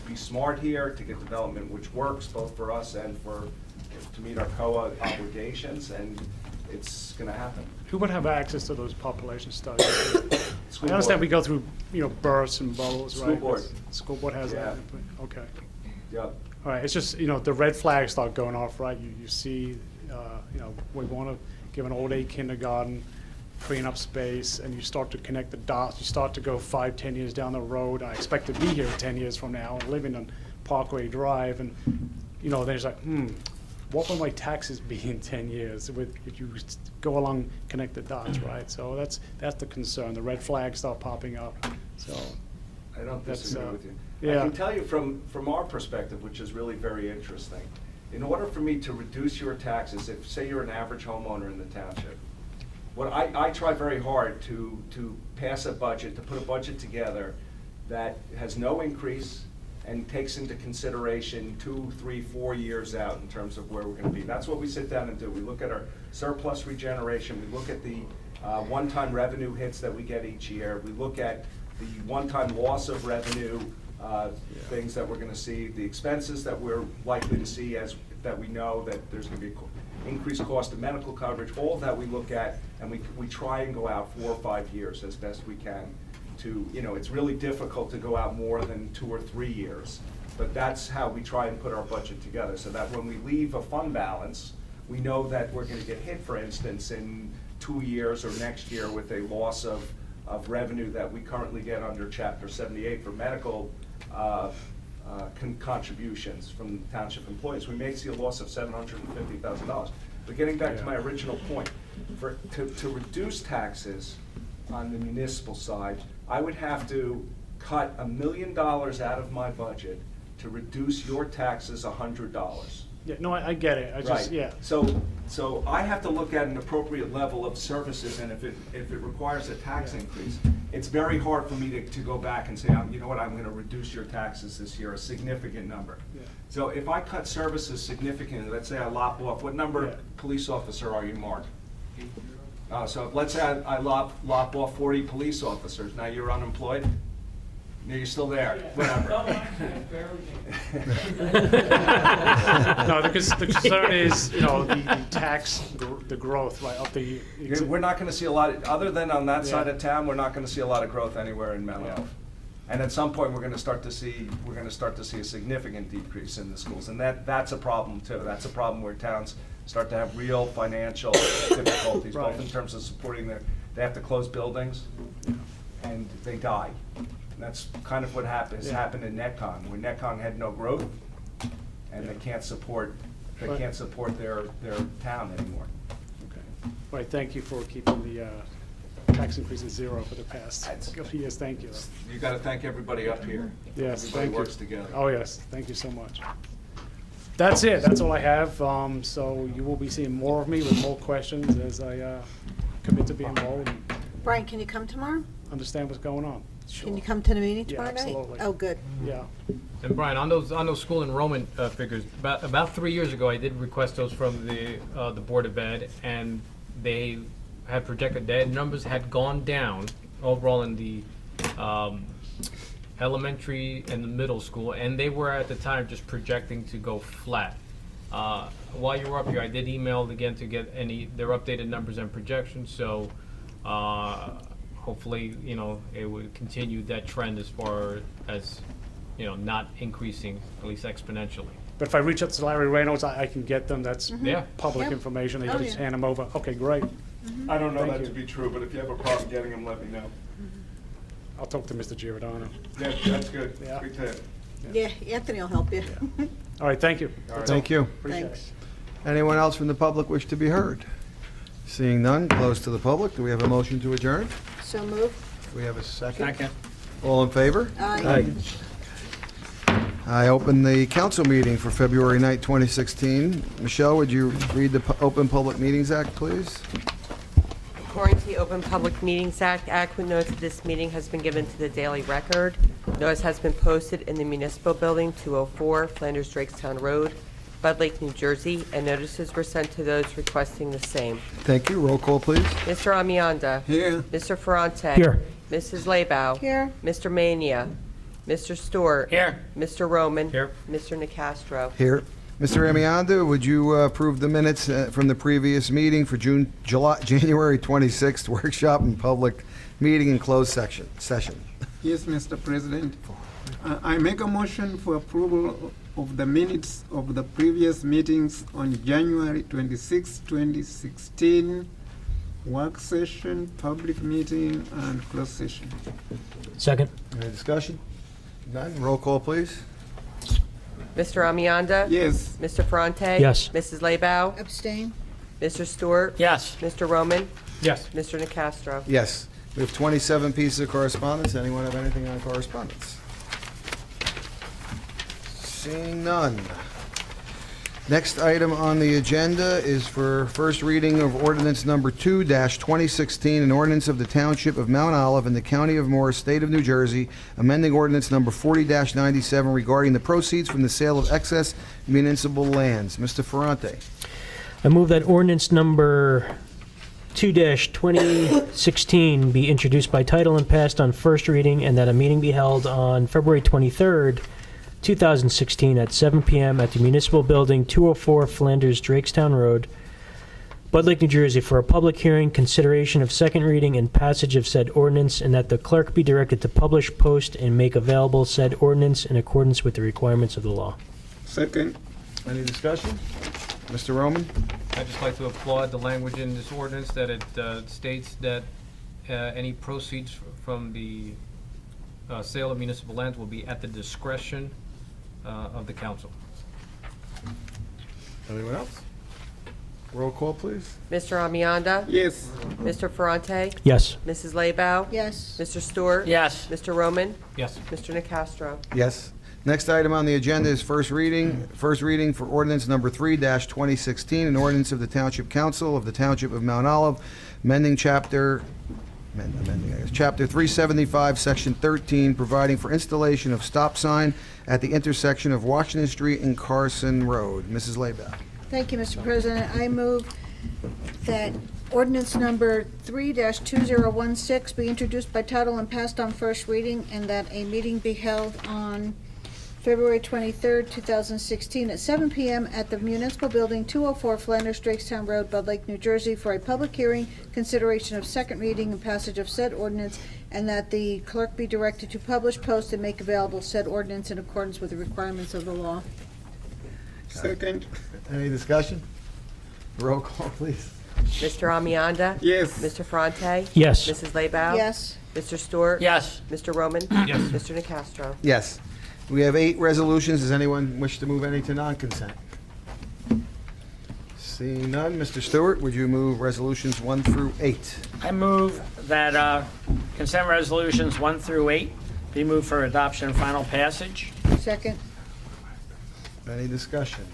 be smart here, to get development which works both for us and to meet our COA obligations, and it's gonna happen. Who would have access to those population studies? School I understand board. we go through, births and bubbles, right? School board. School board has that, okay. Yep. All right, it's just, the red flags start going off, right? You see, we want to give an old age kindergarten, freeing up space, and you start to connect the dots. You start to go 5, 10 years down the road. I expect to be here 10 years from now, living on Parkway Drive, and, there's like, what will my taxes be in 10 years if you go along, connect the dots, right? So that's the concern. The red flags start popping up, so. I don't disagree with you. Yeah. I can tell you from our perspective, which is really very interesting, in order for me to reduce your taxes, if, say you're an average homeowner in the township, what I try very hard to pass a budget, to put a budget together that has no increase and takes into consideration 2, 3, 4 years out in terms of where we're gonna be. That's what we sit down and do. We look at our surplus regeneration, we look at the one-time revenue hits that we get each year, we look at the one-time loss of revenue, things that we're gonna see, the expenses that we're likely to see as that we know that there's gonna be increased cost of medical coverage, all of that we look at, and we try and go out 4 or 5 years as best we can to, it's really difficult to go out more than 2 or 3 years, but that's how we try and put our budget together, so that when we leave a fund balance, we know that we're gonna get hit, for instance, in 2 years or next year with a loss of revenue that we currently get under Chapter 78 for medical contributions from township employees. We may see a loss of $750,000. But getting back to my original point, to reduce taxes on the municipal side, I would have to cut $1 million out of my budget to reduce your taxes $100. Yeah, no, I get it. I just, Right. yeah. So I have to look at an appropriate level of services, and if it requires a tax increase, it's very hard for me to go back and say, you know what, I'm gonna reduce your taxes this year, a significant number. Yeah. So if I cut services significantly, let's say I lop off, what number police officer are you, Mark? So let's say I lop off 40 police officers, now you're unemployed? No, you're still there, whatever. No, the concern is, the tax, the growth, right, of the. We're not gonna see a lot, other than on that side of town, we're not gonna see a lot of growth anywhere in Mount Olive. And at some point, we're gonna start to see a significant decrease in the schools, and that's a problem too. That's a problem where towns start to have real financial difficulties, both in terms of supporting they have to close buildings, and they die. And that's kind of what happened in Netcong, where Netcong had no growth, and they can't support their town anymore. Okay. Right, thank you for keeping the tax increase at 0 for the past couple years. Thank you. You gotta thank everybody up here. Yes, Everybody thank you. works together. Oh, yes, thank you so much. That's it, that's all I have. So you will be seeing more of me with more questions as I commit to be involved and Brian, can you come tomorrow? understand what's going on. Can you come to the meeting Yeah, tomorrow night? absolutely. Oh, good. Yeah. And Brian, on those school enrollment figures, about 3 years ago, I did request those from the Board of Ed, and they had projected that numbers had gone down overall in the elementary and the middle school, and they were at the time just projecting to go flat. While you were up here, I did email again to get their updated numbers and projections, so hopefully, it would continue that trend as far as, not increasing, at least exponentially. But if I reach out to Larry Reynolds, I can get them. That's Yeah. public Yep. information. They Oh, just yeah. hand them over. Okay, great. I don't know Thank that you. to be true, but if you have a problem getting them, let me know. I'll talk to Mr. Giordano. Yeah, that's good. Yeah. Speak to him. Yeah, Anthony will help you. All right, thank you. Thank you. Appreciate it. Thanks. Anyone else from the public wish to be heard? Seeing none, close to the public. Do we have a motion to adjourn? So move. Do we have a second? Second. All in favor? Aye. I open the council meeting for February 9th, 2016. Michelle, would you read the Open Public Meetings Act, please? According to the Open Public Meetings Act, adequate notice of this meeting has been given to the Daily Record. Notice has been posted in the Municipal Building, 204 Flanders Drakestown Road, Bud Lake, New Jersey, and notices were sent to those requesting the same. Thank you. Roll call, please. Mr. Amianda. Here. Mr. Ferrante. Here. Mrs. Labow. Here. Mr. Mania. Mr. Stewart. Here. Mr. Roman. Here. Mr. Nacastro. Here. Mr. Amianda, would you approve the minutes from the previous meeting for January 26th workshop and public meeting and closed session? Yes, Mr. President. I make a motion for approval of the minutes of the previous meetings on January 26, 2016, work session, public meeting, and closed session. Second. Any discussion? None? Roll call, please. Mr. Amianda. Yes. Mr. Ferrante. Yes. Mrs. Labow. Abstain. Mr. Stewart. Yes. Mr. Roman. Yes. Mr. Nacastro. Yes. We have 27 pieces of correspondence. Anyone have anything on correspondence? Seeing none. Next item on the agenda is for first reading of ordinance number 2-2016, an ordinance of the Township of Mount Olive in the County of Morris, State of New Jersey, amending ordinance number 40-97 regarding the proceeds from the sale of excess municipal lands. Mr. Ferrante. I move that ordinance number 2-2016 be introduced by title and passed on first reading, and that a meeting be held on February 23rd, 2016 at 7 p.m. at the Municipal Building, 204 Flanders Drakestown Road, Bud Lake, New Jersey, for a public hearing, consideration of second reading, and passage of said ordinance, and that the clerk be directed to publish, post, and make available said ordinance in accordance with the requirements of the law. Second. Any discussion? Mr. Roman? I'd just like to applaud the language in this ordinance that it states that any proceeds from the sale of municipal lands will be at the discretion of the council. Anyone else? Roll call, please. Mr. Amianda. Yes. Mr. Ferrante. Yes. Mrs. Labow. Yes. Mr. Stewart. Yes. Mr. Roman. Yes. Mr. Nacastro. Yes. Next item on the agenda is first reading for ordinance number 3-2016, an ordinance of the Township Council of the Township of Mount Olive, amending chapter 375, section 13, providing for installation of stop sign at the intersection of Washington Street and Carson Road. Mrs. Labow. Thank you, Mr. President. I move that ordinance number 3-2016 be introduced by title and passed on first reading, and that a meeting be held on February 23rd, 2016 at 7 p.m. at the Municipal Building, 204 Flanders Drakestown Road, Bud Lake, New Jersey, for a public hearing, consideration of second reading, and passage of said ordinance, and that the clerk be directed to publish, post, and make available said ordinance in accordance with the requirements of the law. Second. Any discussion? Roll call, please. Mr. Amianda. Yes. Mr. Ferrante. Yes. Mrs. Labow. Yes. Mr. Stewart. Yes. Mr. Roman. Yes. Mr. Nacastro. Yes. We have 8 resolutions. Does anyone wish to move any to non-consent? Seeing none, Mr. Stewart, would you move resolutions 1 through 8? I move that consent resolutions 1 through 8 be moved for adoption and final passage. Second. Any discussion?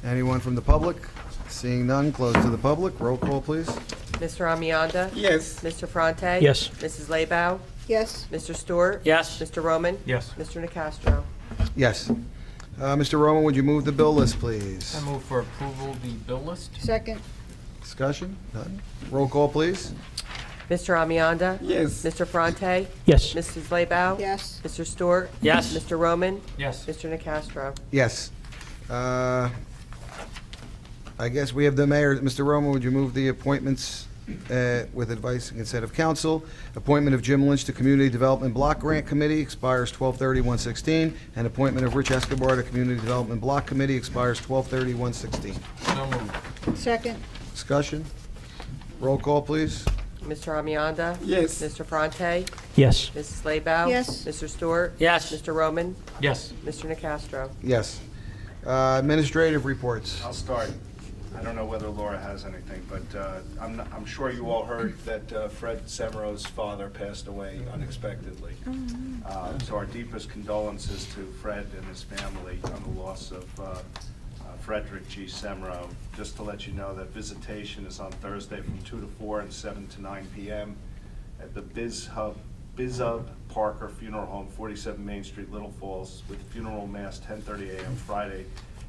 Anyone from the public? Seeing none, close to the public. Roll call, please. Mr. Amianda. Yes. Mr. Ferrante. Yes. Mrs. Labow. Yes. Mr. Stewart. Yes. Mr. Roman. Yes. Mr. Nacastro. Yes. Mr. Roman, would you move the bill list, please? I move for approval of the bill list. Second. Discussion? None? Roll call, please. Mr. Amianda. Yes. Mr. Ferrante. Yes. Mrs. Labow. Yes. Mr. Stewart. Yes. Mr. Roman. Yes. Mr. Nacastro. Yes. I guess we have the mayor. Mr. Roman, would you move the appointments with advice and consent of council? Appointment of Jim Lynch to Community Development Block Grant Committee expires 12/30/116, and appointment of Rich Escobar to Community Development Block Committee expires 12/30/116. So moved. Second. Discussion? Roll call, please. Mr. Amianda. Yes. Mr. Ferrante. Yes. Mrs. Labow. Yes. Mr. Stewart. Yes. Mr. Roman. Yes. Mr. Nacastro. Yes. Administrative reports. I'll start. I don't know whether Laura has anything, but I'm sure you all heard that Fred Semero's father passed away unexpectedly. So our deepest condolences to Fred and his family on the loss of Frederick G. Semero. Just to let you know that visitation is on Thursday from 2 to 4 and 7 to 9 p.m. at the Bizub Parker Funeral Home, 47 Main Street, Little Falls, with funeral mass 10:30 a.m. Friday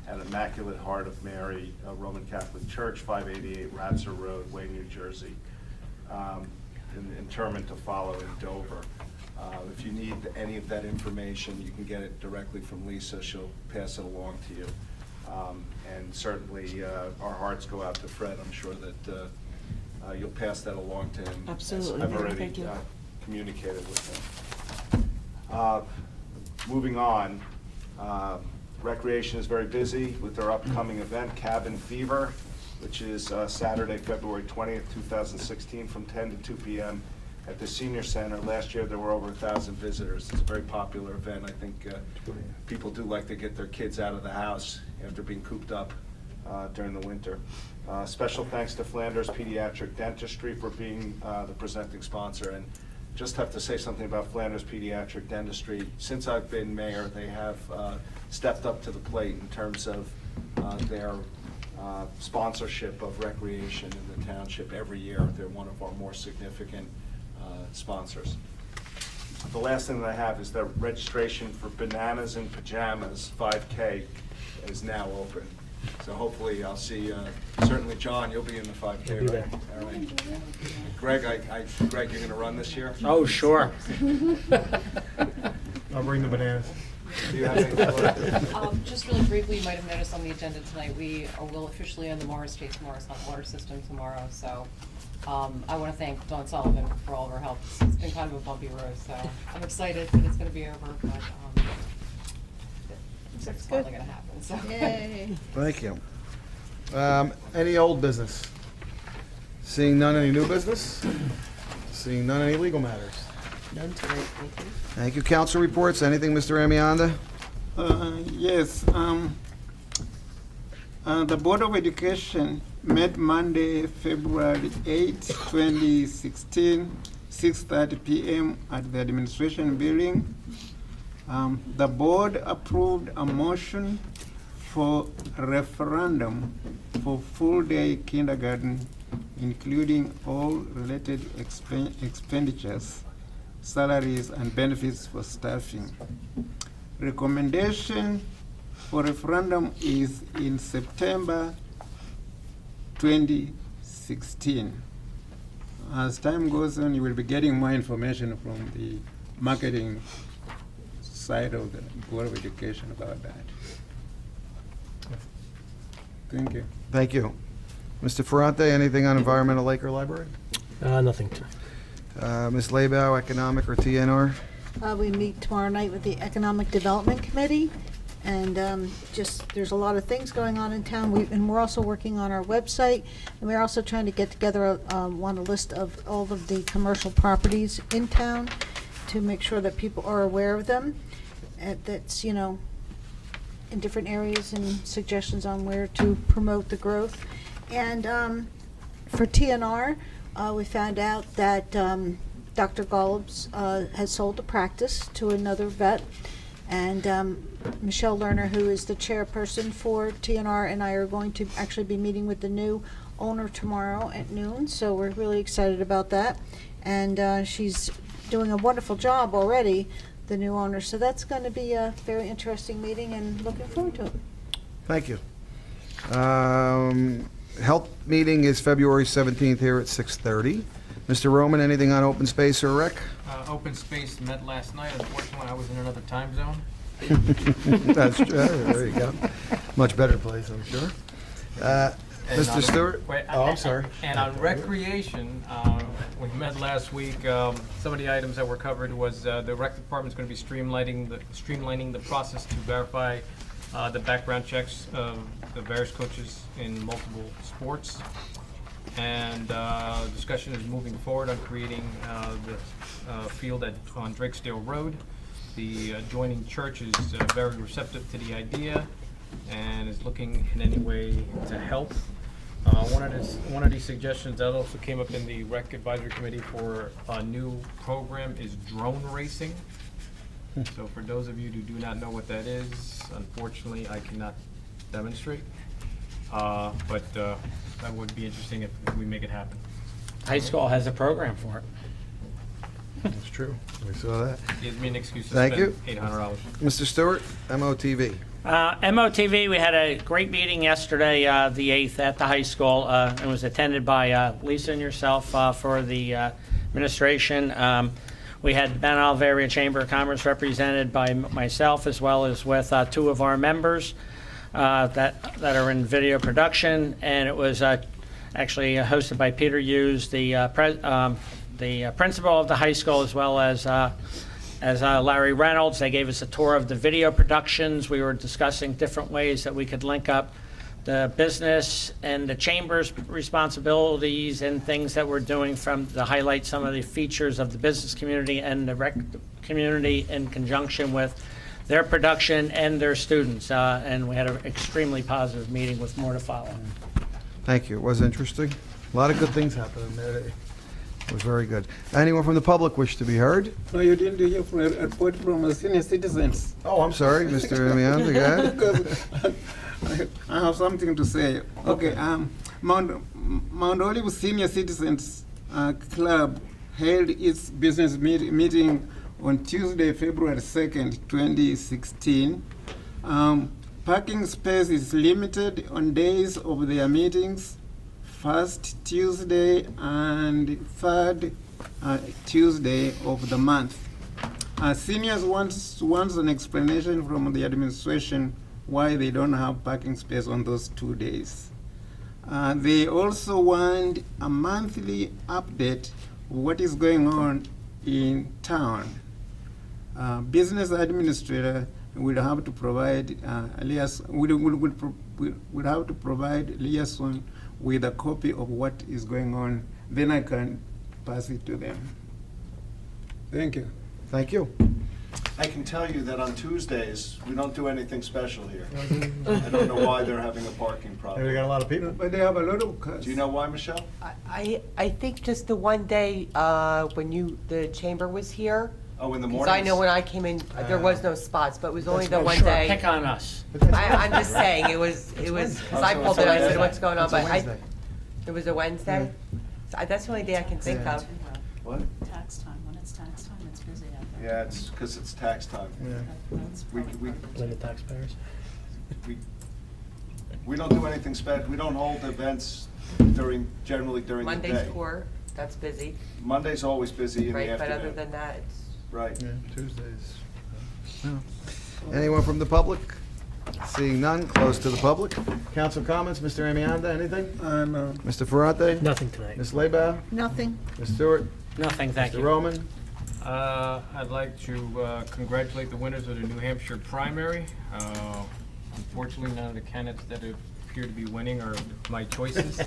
at Immaculate Heart of Mary Roman Catholic Church, 588 Ratzer Road, Wayne, New Jersey. Interment to follow in Dover. If you need any of that information, you can get it directly from Lisa. She'll pass it along to you. And certainly, our hearts go out to Fred. I'm sure that you'll pass that along to him. Absolutely. I've already Thank you. communicated with him. Moving on, Recreation is very busy with their upcoming event, Cabin Fever, which is Saturday, February 20th, 2016, from 10 to 2 p.m. at the Senior Center. Last year, there were over 1,000 visitors. It's a very popular event. I think people do like to get their kids out of the house after being cooped up during the winter. Special thanks to Flanders Pediatric Dentistry for being the presenting sponsor. And just have to say something about Flanders Pediatric Dentistry. Since I've been mayor, they have stepped up to the plate in terms of their sponsorship of recreation in the township every year. They're one of our more significant sponsors. The last thing that I have is that registration for Bananas in Pajamas 5K is now open. So hopefully I'll see, certainly John, you'll be in the 5K, I'll be right? All right. Greg, Greg, you're gonna run this year? Oh, sure. I'll bring the bananas. Do you have any? Just really briefly, you might have noticed on the agenda tonight, we will officially end the Morris Chase Morris Hot Water System tomorrow, so I want to thank Dawn Sullivan for all of her help. It's been kind of a bumpy road, so I'm excited that it's going to be over, but it's finally going to happen, so. Yay. Thank you. Any old business? Seeing none, any new business? Seeing none, any legal matters? None tonight, thank you. Thank you. Council reports, anything, Mr. Amianda? Yes, the Board of Education met Monday, February 8, 2016, 6:30 p.m. at the Administration Building. The board approved a motion for a referendum for full-day kindergarten, including all related expenditures, salaries, and benefits for staffing. Recommendation for referendum is in September 2016. As time goes on, you will be getting more information from the marketing side of the Board of Education about that. Thank you. Thank you. Mr. Ferrante, anything on Environmental Lake or Library? Nothing tonight. Ms. Labau, Economic or TNR? We meet tomorrow night with the Economic Development Committee, and just, there's a lot of things going on in town. And we're also working on our website, and we're also trying to get together a list of all of the commercial properties in town to make sure that people are aware of them. That's, you know, in different areas, and suggestions on where to promote the growth. And for TNR, we found out that Dr. Golub's has sold the practice to another vet, and Michelle Lerner, who is the chairperson for TNR, and I are going to actually be meeting with the new owner tomorrow at noon, so we're really excited about that. And she's doing a wonderful job already, the new owner, so that's going to be a very interesting meeting, and looking forward to it. Thank you. Health meeting is February 17th here at 6:30. Mr. Roman, anything on open space or rec? Open Space met last night. Unfortunately, I was in another time zone. That's true. There you go. Much better place, I'm sure. Mr. Stewart? I'm sorry. And on recreation, we met last week. Some of the items that were covered was the rec department's going to be streamlining the process to verify the background checks of the various coaches in multiple sports. And discussion is moving forward on creating the field on Drakesdale Road. The adjoining church is very receptive to the idea and is looking in any way to help. One of these suggestions that also came up in the Rec Advisory Committee for a new program is drone racing. So for those of you who do not know what that is, unfortunately, I cannot demonstrate. But that would be interesting if we make it happen. High school has a program for it. That's true. We saw that. Gives me an excuse to Thank spend you. $800. Mr. Stewart, MOTV. MOTV, we had a great meeting yesterday, the 8th, at the high school. It was attended by Lisa and yourself for the administration. We had Mount Olive Area Chamber of Commerce represented by myself, as well as with two of our members that are in video production, and it was actually hosted by Peter Hughes, the principal of the high school, as well as Larry Reynolds. They gave us a tour of the video productions. We were discussing different ways that we could link up the business and the chamber's responsibilities and things that we're doing to highlight some of the features of the business community and the rec community in conjunction with their production and their students. And we had an extremely positive meeting with more to follow. Thank you. It was interesting. A lot of good things happening there. It was very good. Anyone from the public wish to be heard? No, you didn't hear from a report from senior citizens. Oh, I'm sorry, Mr. Amianda, go ahead. Because I have something to say. Okay, Mount Olive Senior Citizens Club held its business meeting on Tuesday, February 2nd, 2016. Parking space is limited on days of their meetings, first Tuesday and third Tuesday of the month. Seniors wants an explanation from the administration why they don't have parking space on those 2 days. They also want a monthly update of what is going on in town. Business administrator will have to provide will have to provide liaison with a copy of what is going on. Then I can pass it to them. Thank you. Thank you. I can tell you that on Tuesdays, we don't do anything special here. I don't know why they're having a parking problem. They got a lot of people. But they have a lot of cars. Do you know why, Michelle? I think just the one day when the chamber was here. Oh, in the 'Cause mornings? I know when I came in, there was no spots, but it was only the one Sure, day. pick on us. I'm just saying, it was, because I so pulled it's it, a I said, Wednesday. what's going on? It's a But Wednesday. it was a Wednesday? So that's the only day I can think of. What? Tax time, when it's tax time, it's busy out there. Yeah, it's because it's tax time. We Blame the taxpayers. we don't do anything special. We don't hold events generally during the day. Monday's court, that's busy, Monday's always busy in the right? But afternoon. other than that, it's. Right. Yeah, Tuesdays. Anyone from the public? Seeing none, close to the public. Council comments, Mr. Amianda, anything? No. Mr. Ferrante? Nothing tonight. Ms. Leba? Nothing. Ms. Stewart? Nothing, thank Mr. you. Roman? I'd like to congratulate the winners of the New Hampshire primary. Unfortunately, none of the candidates that appear to be winning are my choices.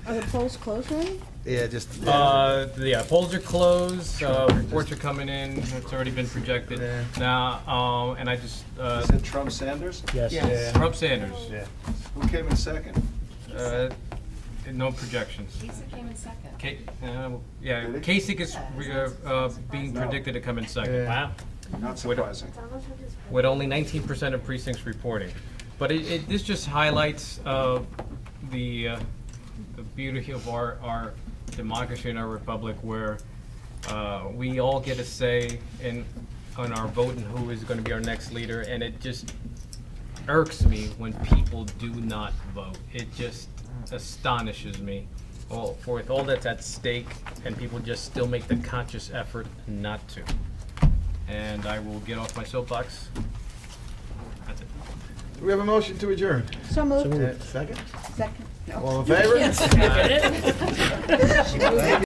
Are the polls closed already? Yeah, just. Yeah, polls are closed, reports are coming in, it's already been projected. Yeah. Now, and I just, Is it Trump Sanders? Yes. Yeah. Trump Sanders, Who came in second? no projections. Lisa came in second. Yeah, Really? Kasich is being predicted to come in second. Yeah. Wow. Not surprising. With only 19% of precincts reporting. But this just highlights the beauty of our democracy and our republic, where we all get a say on our vote and who is going to be our next leader, and it just irks me when people do not vote. It just astonishes me, with all that's at stake, and people just still make the conscious effort not to. And I will get off my soapbox. That's it. Do we have a motion to adjourn? So moved. Second? Second. No. All in favor? Second it.